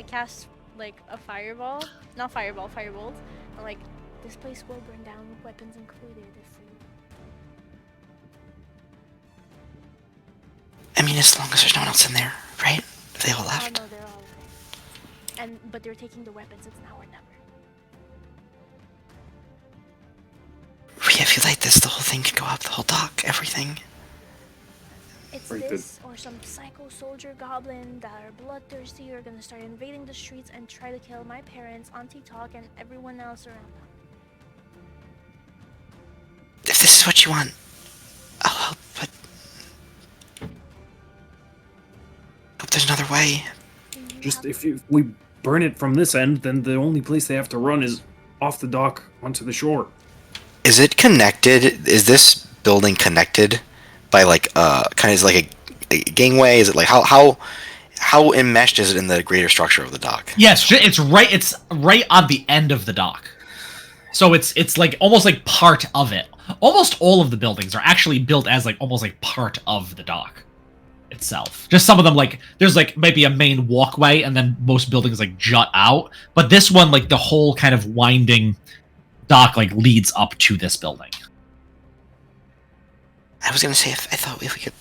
cast like a fireball, not fireball, firebolt. I'm like, this place will burn down, weapons included. If we... I mean, as long as there's no one else in there, right? If they all Oh left. no, they're all there. But they're taking the weapons. It's now or never. Rhea, if you light this, the whole thing could go up, the whole dock, everything. It's Right, this or some psycho soldier goblin that are bloodthirsty are gonna start invading the streets and try to kill my parents, Auntie Talk, and everyone else around them. If this is what you want, I'll help, but hope there's another way. Just if we burn it from this end, then the only place they have to run is off the dock onto the shore. Is it connected? Is this building connected by like kind of like a gangway? Is it like how enmeshed is it in the greater structure of the dock? Yes, it's right on the end of the dock. So it's like almost like part of it. Almost all of the buildings are actually built as like almost like part of the dock itself. Just some of them, like there's like maybe a main walkway, and then most buildings like jut out. But this one, like the whole kind of winding dock, like leads up to this building. I was gonna say I thought if we could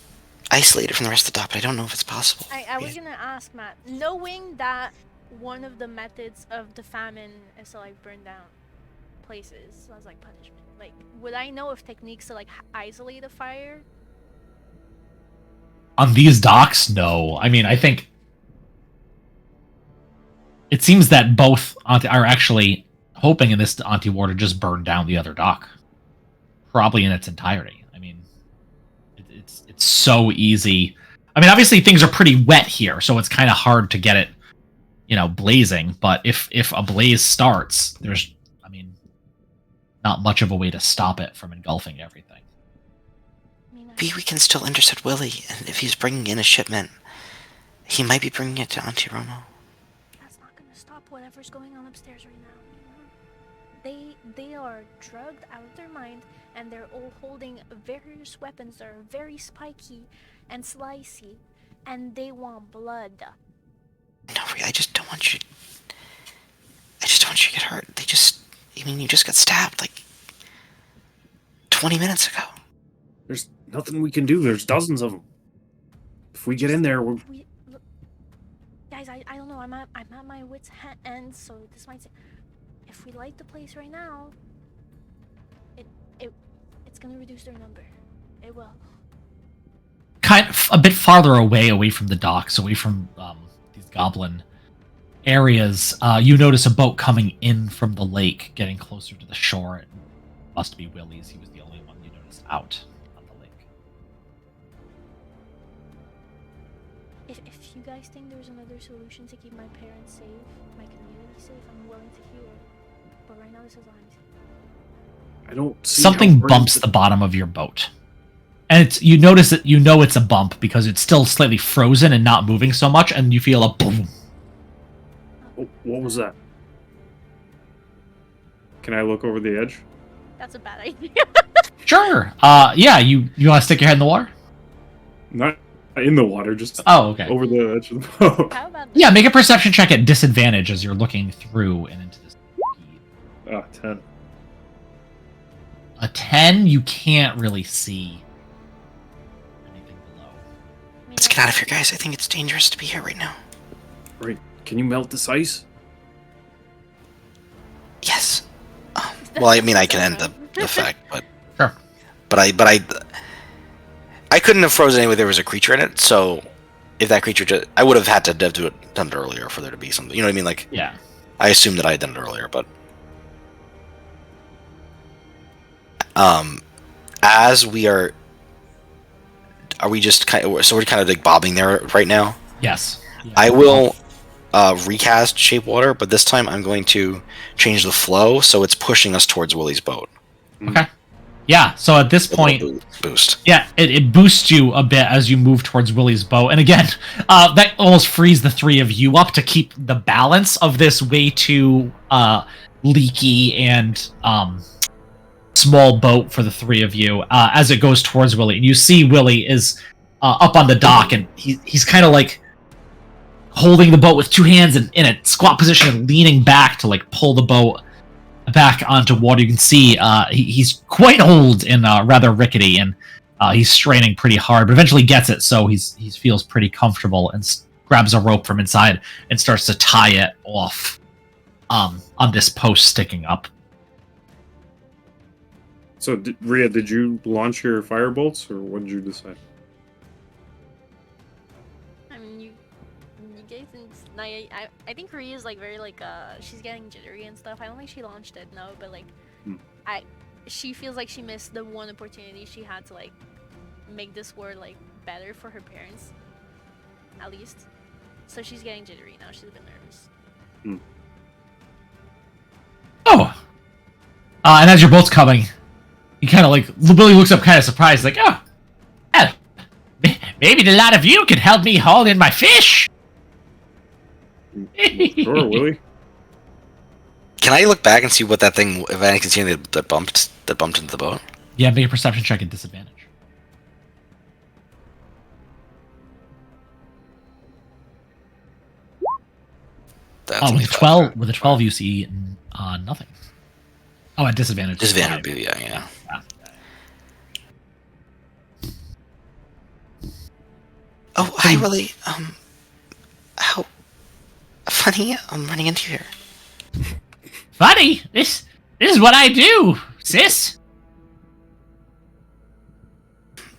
isolate it from the rest of the dock, but I don't know if it's possible. I was gonna ask Matt, knowing that one of the methods of the famine is to like burn down places as like punishment. Like, would I know of techniques to like isolate a fire? On these docks, no. I mean, I think it seems that both are actually hoping in this anti-war to just burn down the other dock, probably in its entirety. I mean, it's so easy. I mean, obviously things are pretty wet here, so it's kind of hard to get it, blazing. But if a blaze starts, there's, I mean, not much of a way to stop it from engulfing everything. Maybe we can still intercept Willie, and if he's bringing in a shipment, he might be bringing it to Auntie Romo. That's not gonna stop whatever's going on upstairs right now. They are drugged out of their mind, and they're all holding various weapons that are very spiky and slicey, and they want blood. No, I just don't want you. I just don't want you to get hurt. You just got stabbed like 20 minutes ago. There's nothing we can do. There's dozens of them. If we get in there, Look, guys, I don't know. I'm at my wit's end, so this might say, if we light the place right now, it's gonna reduce their number. It will. Kind of a bit farther away from the docks, away from these goblin areas, you notice a boat coming in from the lake, getting closer to the shore. It must be Willie's. He was the only one you noticed out on the lake. If you guys think there's another solution to keep my parents safe, my community safe, I'm willing to hear it. But right now, this is all I'm saying. I don't see Something bumps the bottom of your boat. And you notice that it's a bump because it's still slightly frozen and not moving so much, and you feel a boom. Oh, what was that? Can I look over the edge? That's a bad idea. Sure. Yeah, you want to stick your head in the water? Not in the water, just Oh, okay. over the edge of the boat. How about Yeah, make a perception check at disadvantage as you're looking through and into this. 10. A 10, you can't really see anything below. Let's get out of here, guys. I think it's dangerous to be here right now. Right. Can you melt this ice? Yes. Well, I mean, I can end the effect, but Sure. but I couldn't have frozen anyway. There was a creature in it, so if that creature, I would have had to have done it earlier for there to be something. You know what I mean? Like, Yeah. I assumed that I had done it earlier, but as we are we just kind of, so we're kind of like bobbing there right now? Yes. Yeah. I will recast Shape Water, but this time I'm going to change the flow so it's pushing us towards Willie's boat. Okay. Yeah, so at this point, Boost. yeah, it boosts you a bit as you move towards Willie's boat. And again, that almost frees the three of you up to keep the balance of this way too leaky and small boat for the three of you as it goes towards Willie. And you see Willie is up on the dock, and he's kind of like holding the boat with two hands and in a squat position and leaning back to like pull the boat back onto water. You can see he's quite old and rather rickety, and he's straining pretty hard, but eventually gets it, so he feels pretty comfortable and grabs a rope from inside and starts to tie it off on this post sticking up. So, Rhea, did you launch your fire bolts, or what did you decide? No, I think Rhea is like very like she's getting jittery and stuff. I don't think she launched it, no, but like she feels like she missed the one opportunity she had to like make this war like better for her parents, at least. So she's getting jittery now. She's a bit nervous. Oh, and as your boat's coming, he kind of like Billy looks up, kind of surprised, like, oh, well, maybe the lot of you could help me haul in my fish. Sure, Willie. Can I look back and see what that thing, if I can see anything that bumped into the boat? Yeah, make a perception check at disadvantage. That's Oh, only with 5. with a 12 you see nothing. Oh, at disadvantage. Disadvantage would be, yeah. Oh, hi, Willie. How funny I'm running into here. Funny? This is what I do, sis.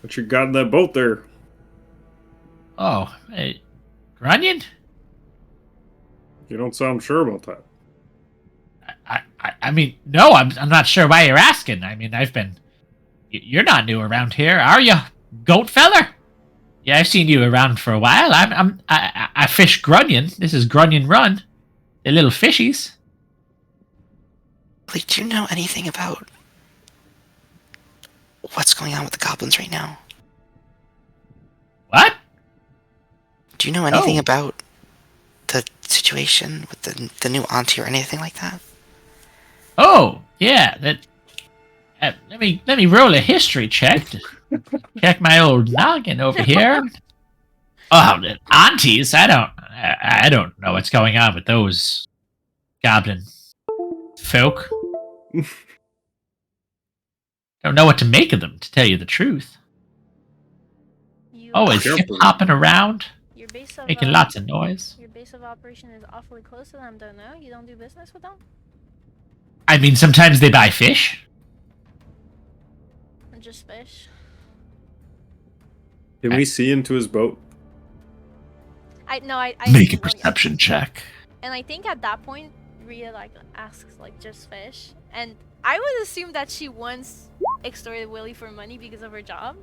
What you got in that boat there? Oh, hey, Grunyin? You don't sound sure about that. I mean, no, I'm not sure why you're asking. I mean, you're not new around here, are you, goat feller? Yeah, I've seen you around for a while. I fish Grunyin. This is Grunyin Run. The little fishies. Like, do you know anything about what's going on with the goblins right now? What? Do you know anything about the situation with the new auntie or anything like that? Oh, yeah. That. Let me roll a history check. Check my old noggin over here. Oh, the aunties! I don't know what's going on with those goblin folk. Don't know what to make of them, to tell you the truth. Always hip-hopping around, Your base of, making lots of noise. Your base of operation is awfully close to them, don't know? You don't do business with them? I mean, sometimes they buy fish. Or just fish? Can we see into his boat? I Make a perception check. And I think at that point, Rhea like asks like just fish, and I would assume that she once extorted Willie for money because of her job.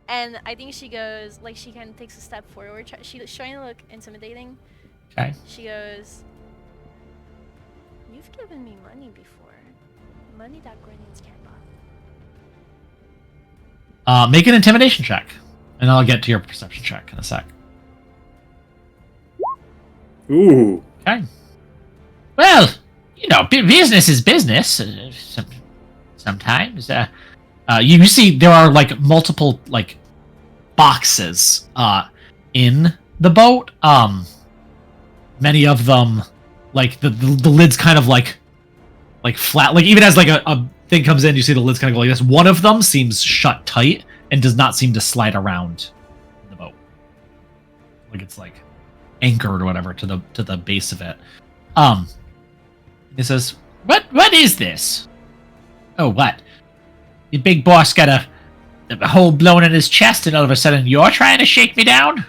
And I think she goes like she kind of takes a step forward. She's trying to look intimidating. Okay. She goes, "You've given me money before, money that Grunyins can't buy." Make an intimidation check, and I'll get to your perception check in a sec. Ooh. Okay. Well, you know, business is business. Sometimes, you see there are like multiple like boxes in the boat. Many of them, like the lid's kind of like flat. Like even as like a thing comes in, you see the lid's kind of go like this. One of them seems shut tight and does not seem to slide around in the boat. Like it's like anchored or whatever to the base of it. He says, "What is this? Oh, what? Your big boss got a hole blown in his chest, and all of a sudden you're trying to shake me down?"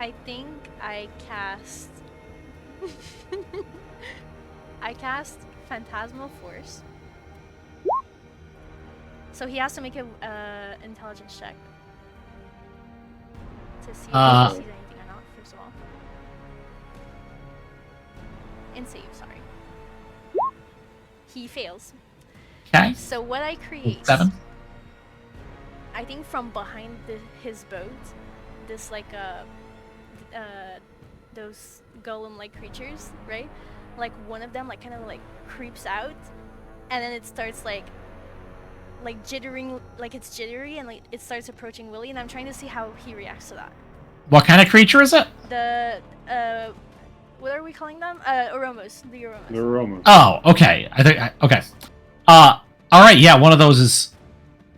I think I cast. I cast Phantasmal Force. So he has to make a intelligence check to see if he sees anything or not. First of all, and save. Sorry, he fails. Okay. So what I create, 7. I think from behind his boat, this like those golem-like creatures, right? Like one of them like kind of like creeps out, and then it starts like jittering, like it's jittery, and like it starts approaching Willie, and I'm trying to see how he reacts to that. What kind of creature is it? The what are we calling them? Oromos. The Oromos. The Romans. Oh, okay. Okay. All right. Yeah, one of those is.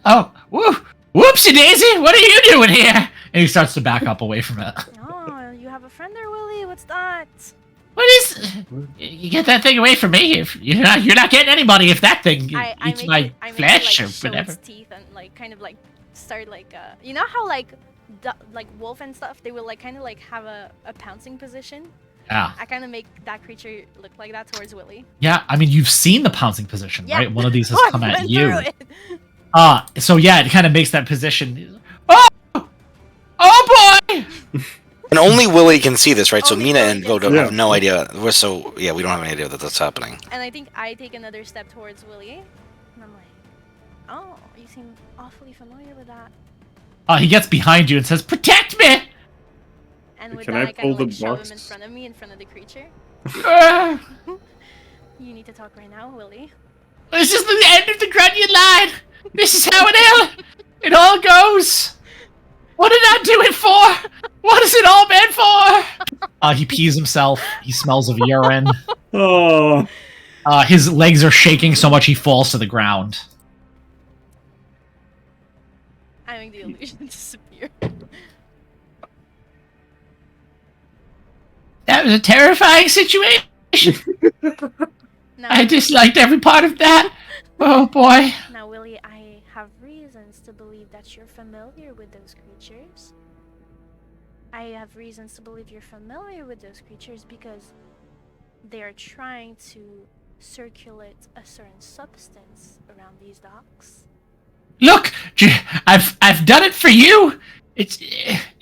Oh, whoopsie daisy! What are you doing here? And he starts to back up away from it. Oh, you have a friend there, Willie. What's that? What is? You get that thing away from me! If you're not getting anybody if that thing eats my flesh or whatever. Its teeth and like kind of like start like you know how like like wolf and stuff, they will like kind of like have a pouncing position. Yeah. I kind of make that creature look like that towards Willy. Yeah, I mean, you've seen the pouncing position, Yeah. right? One of these has Oh, I come at went you. through it. So yeah, it kind of makes that position. Oh! Oh boy! And only Willy can see this, right? So Only Mina Willy and can Vogue see have it. no idea. We don't have any idea that that's happening. And I think I take another step towards Willy, and I'm like, oh, you seem awfully familiar with that. He gets behind you and says, "Protect me!" And with Can that, I I kind pull of the like shove him in box? front of me, in front of the creature. You need to talk right now, Willy. This is the end of the Grunyin line. This is how it all goes. What did I do it for? What is it all meant for? He pees himself. He smells of urine. Oh, His legs are shaking so much he falls to the ground. I make the illusion disappear. That was a terrifying situation. Now, I disliked every part of that. Oh boy. now, Willy, I have reasons to believe that you're familiar with those creatures. I have reasons to believe you're familiar with those creatures because they are trying to circulate a certain substance around these docks. Look, I've done it for you. It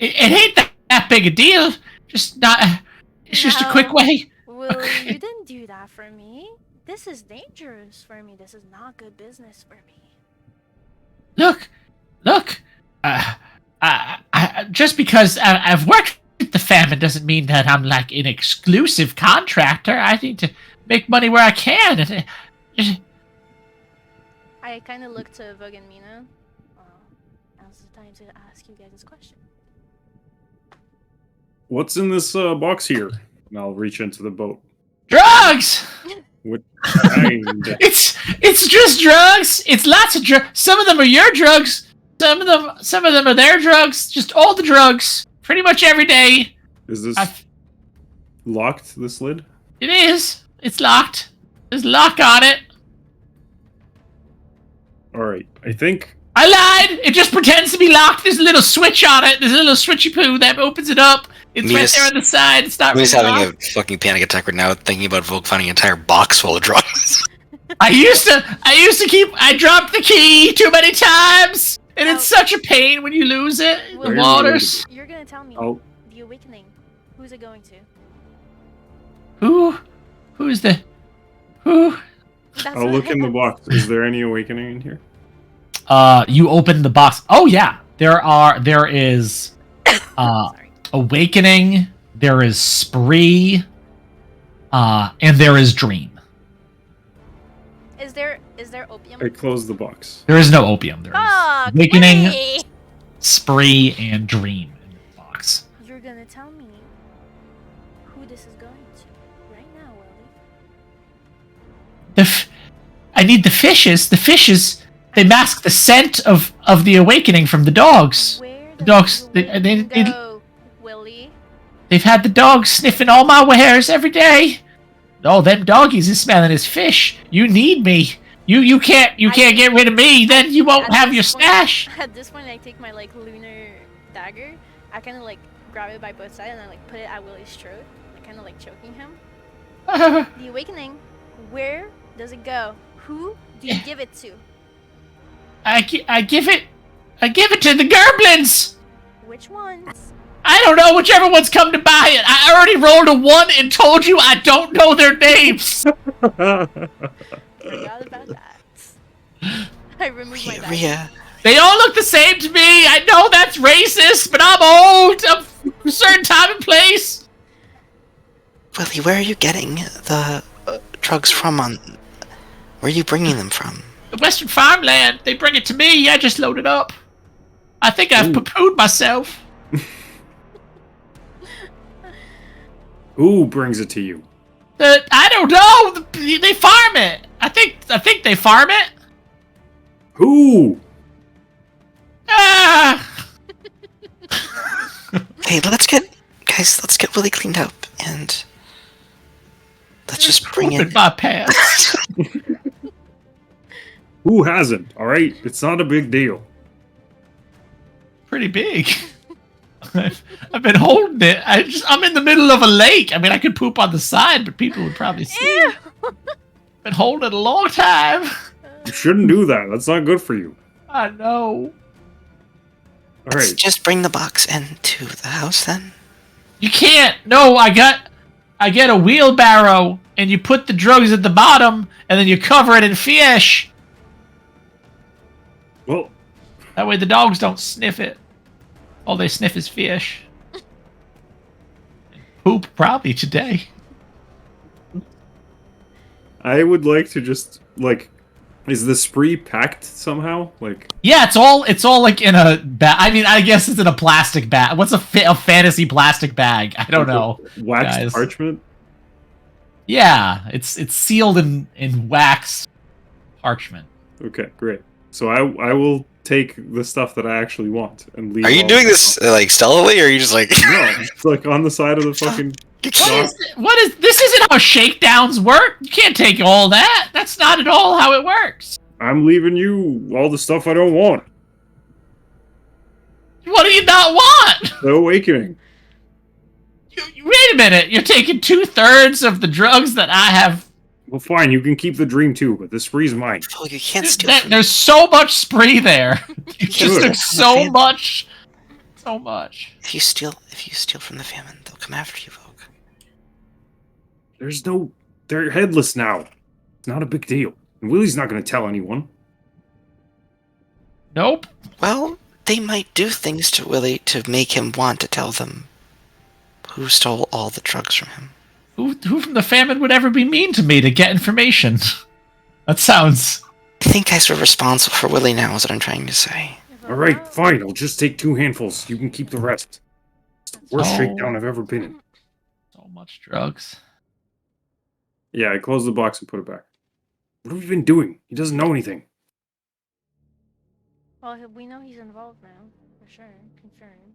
ain't that big a deal. Just not. It's just a quick No. way. Willy, you didn't do that for me. This is dangerous for me. This is not good business for me. Look. Just because I've worked with the famine doesn't mean that I'm like an exclusive contractor. I need to make money where I can. I kind of look to Vogue and Mina. Now's the time to ask you guys this question. what's in this box here? And I'll reach into the boat. Drugs. What kind? It's just drugs. It's lots of drugs. Some of them are your drugs. Some of them are their drugs. Just all the drugs. Pretty much every day. Is this I've- locked? This lid? It is. It's locked. There's a lock on it. All right. I think I lied. It just pretends to be locked. There's a little switch on it. There's a little switchy poo that opens it up. It's right Mina's- there on the side. It's not I'm just really having locked. a fucking panic attack right now, thinking about Vogue finding an entire box full of drugs. I used to keep. I dropped the key too many times, and it's such a pain when you lose it in the Well, waters. You're gonna tell me I'll the awakening. Who's it going to? Who's the who? That's I'll what look I in the asked. box. Is there any awakening in here? You open the box. Oh yeah, there is Sorry. awakening. There is spree. And there is dream. Is there opium? I closed the box. There is no opium. There is Ah, awakening, Willy! spree, and dream in the box. You're gonna tell me who this is going to right now, Willy. I need the fishes. The fishes, they mask the scent of the awakening from the dogs. Where The does dogs, the they- awakening go, Willy? They've had the dogs sniffing all my wares every day. Oh, them doggies is smelling his fish. You need me. You can't get rid of me. Then you won't At have this your point- stash. At this point, I take my like lunar dagger. I kind of like grab it by both sides and I like put it at Willy's throat, like kind of like choking him. The awakening, where does it go? Who do you give it to? I give it to the goblins. Which ones? I don't know, whichever one's come to buy it. I already rolled a 1 and told you I don't know their names. Forgot about that. I removed my dagger. Rhea, They all look the same to me. I know that's racist, but I'm old. I'm a certain time and place. Willy, where are you getting the drugs from? Where are you bringing them from? The Western farmland, they bring it to me. I just load it up. I think I've Ooh. poo-pooed myself. Who brings it to you? I don't know. They farm it. I think they farm it. Who? Ah! Hey, let's get Willy cleaned up and let's just bring Open in. my pants. Who hasn't? All right, it's not a big deal. Pretty big. I've been holding it. I'm in the middle of a lake. I mean, I could poop on the side, but people would probably see. Ew! Been holding it a long time. You shouldn't do that. That's not good for you. I know. All Let's right. just bring the box into the house then. You can't. No, I get a wheelbarrow, and you put the drugs at the bottom, and then you cover it in fish. Well, That way the dogs don't sniff it. All they sniff is fish. Poop probably today. I would like to just like, is the spree packed somehow? Like, Yeah, it's all like in a bag. I mean, I guess it's in a plastic bag. What's a fantasy plastic bag? I don't know. waxed guys. parchment. Yeah, it's sealed in wax parchment. Okay, great. So I will take the stuff that I actually want and leave. Are you all doing the this stuff. like stealthily, or are you just like? No, it's like on the side of the fucking. What is this? Isn't how shakedowns work. You can't take all that. That's not at all how it works. I'm leaving you all the stuff I don't want. What do you not want? The awakening. Wait a minute. You're taking 2/3 of the drugs that I have. Well, fine. You can keep the dream too, but the spree's mine. Oh, you can't steal. From There's so much spree there. You just Sure. took so much. So much. If you steal from the famine, they'll come after you, Vogue. There's no. They're headless now. It's not a big deal. And Willie's not going to tell anyone. Nope. Well, they might do things to Willie to make him want to tell them who stole all the drugs from him. Who from the famine would ever be mean to me to get information? That sounds. I think we're responsible for Willie now, is what I'm trying to say. All right, fine. I'll just take 2 handfuls. You can keep the rest. It's the worst Oh. shakedown I've ever been in. So much drugs. Yeah, I closed the box and put it back. What have you been doing? He doesn't know anything. Well, we know he's involved now, for sure. Confirmed.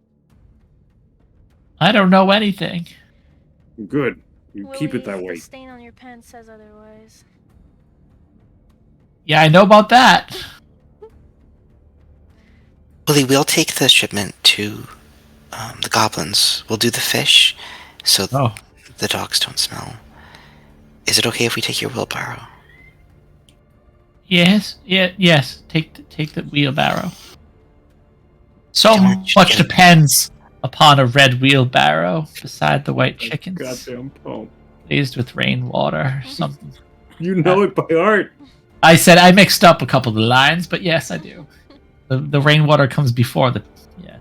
I don't know anything. Good. You keep it that Willie, way. The stain on your pants says otherwise. Yeah, I know about that. Willie, we'll take the shipment to the goblins. We'll do the fish, so Oh. the dogs don't smell. Is it okay if we take your wheelbarrow? Yes. Yes. Take the wheelbarrow. So Don't you much get it? depends upon a red wheelbarrow beside the white chickens, Goddamn poem. glazed with rainwater or something. You know it by heart. I said I mixed up a couple of the lines, but yes, I do. The rainwater comes before the. Yeah.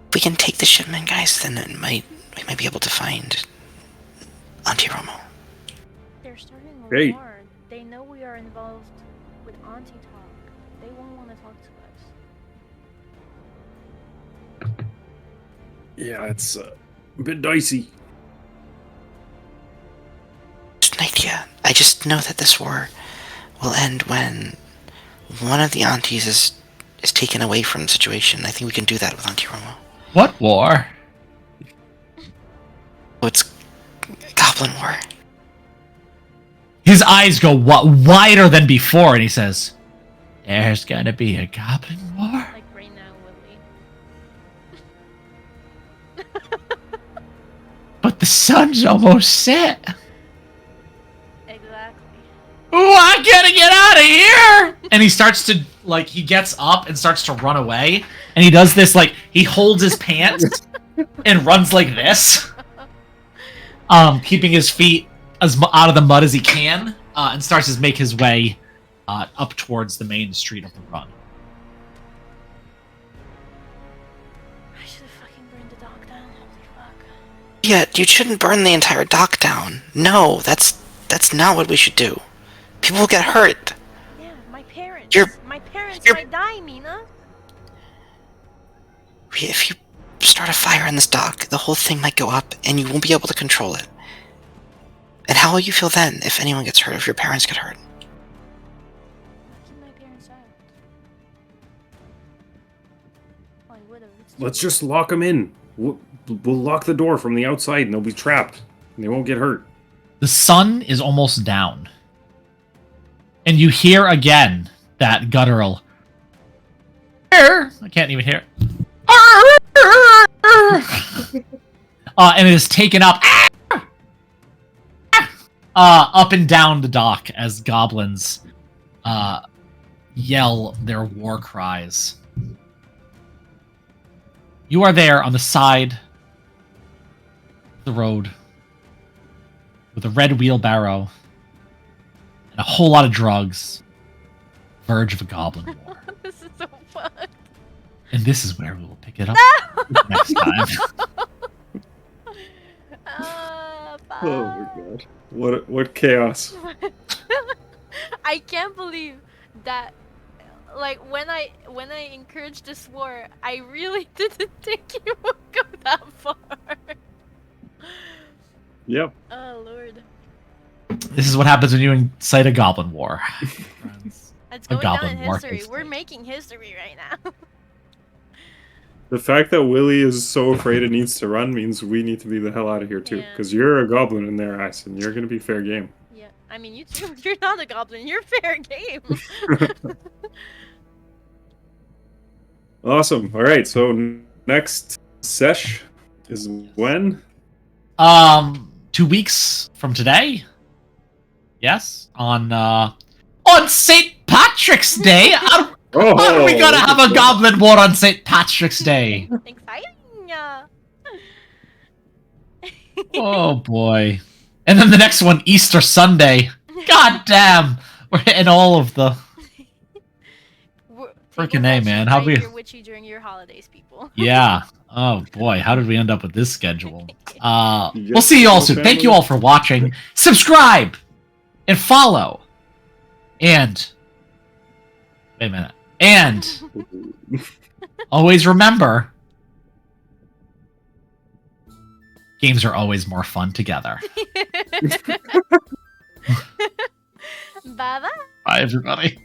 If we can take the shipment, guys, then we might be able to find Auntie Romo. They're starting a Hey. war. They know we are involved with Auntie talk. They won't want to talk to us. Yeah, it's a bit dicey. Just an idea. I just know that this war will end when one of the aunties is taken away from the situation. I think we can do that with Auntie Romo. What war? Oh, it's Goblin War. His eyes go wider than before, and he says, "There's gonna be a goblin war." Like right now, Willie. But the sun's almost set. Exactly. Ooh, I gotta get out of here! And he starts to, like, he gets up and starts to run away. And he does this, like, he holds his pants and runs like this. Keeping his feet as out of the mud as he can. And starts to make his way up towards the main street of the run. I should have fucking burned the dock down. Holy fuck. Yeah, you shouldn't burn the entire dock down. No, that's not what we should do. People will get hurt. Yeah, my parents. You're- My parents you're- might die, Mina. If you start a fire in this dock, the whole thing might go up, and you won't be able to control it. And how will you feel then if anyone gets hurt, if your parents get hurt? Keep my parents out. Well, I would've. It's too Let's late. just lock them in. We'll lock the door from the outside and they'll be trapped. And they won't get hurt. The sun is almost down. And you hear again that guttural. I can't even hear it. And it is taken up and down the dock as goblins yell their war cries. You are there on the side of the road with a red wheelbarrow and a whole lot of drugs, verge of a goblin war. This is so fun. And this is where we will pick it up next time. Oh my god. What chaos. I can't believe that, like, when I encouraged this war, I really didn't think you would go that far. Yep. Oh lord. This is what happens when you incite a goblin war. Friends. It's A going down goblin in war history. takes We're place. making history right now. The fact that Willie is so afraid it needs to run means we need to be the hell out of here too. Yeah. Because you're a goblin in their eyes, and you're gonna be fair game. Yeah, I mean, you too. You're not a goblin. You're fair game. Awesome. All right. So next sesh is when? 2 weeks from today. Yes, on St. Patrick's Day. How are we gonna have a goblin war on St. Patrick's Day? Exciting. Oh boy! And then the next one, Easter Sunday. God damn! We're hitting all of the. Frickin' A, man. How we? You're witchy during your holidays, people. Yeah. Oh boy, how did we end up with this schedule? We'll see you all soon. Thank you all for watching. Subscribe and follow. And wait a minute. And always remember, games are always more fun together. Bye bye. Bye, everybody.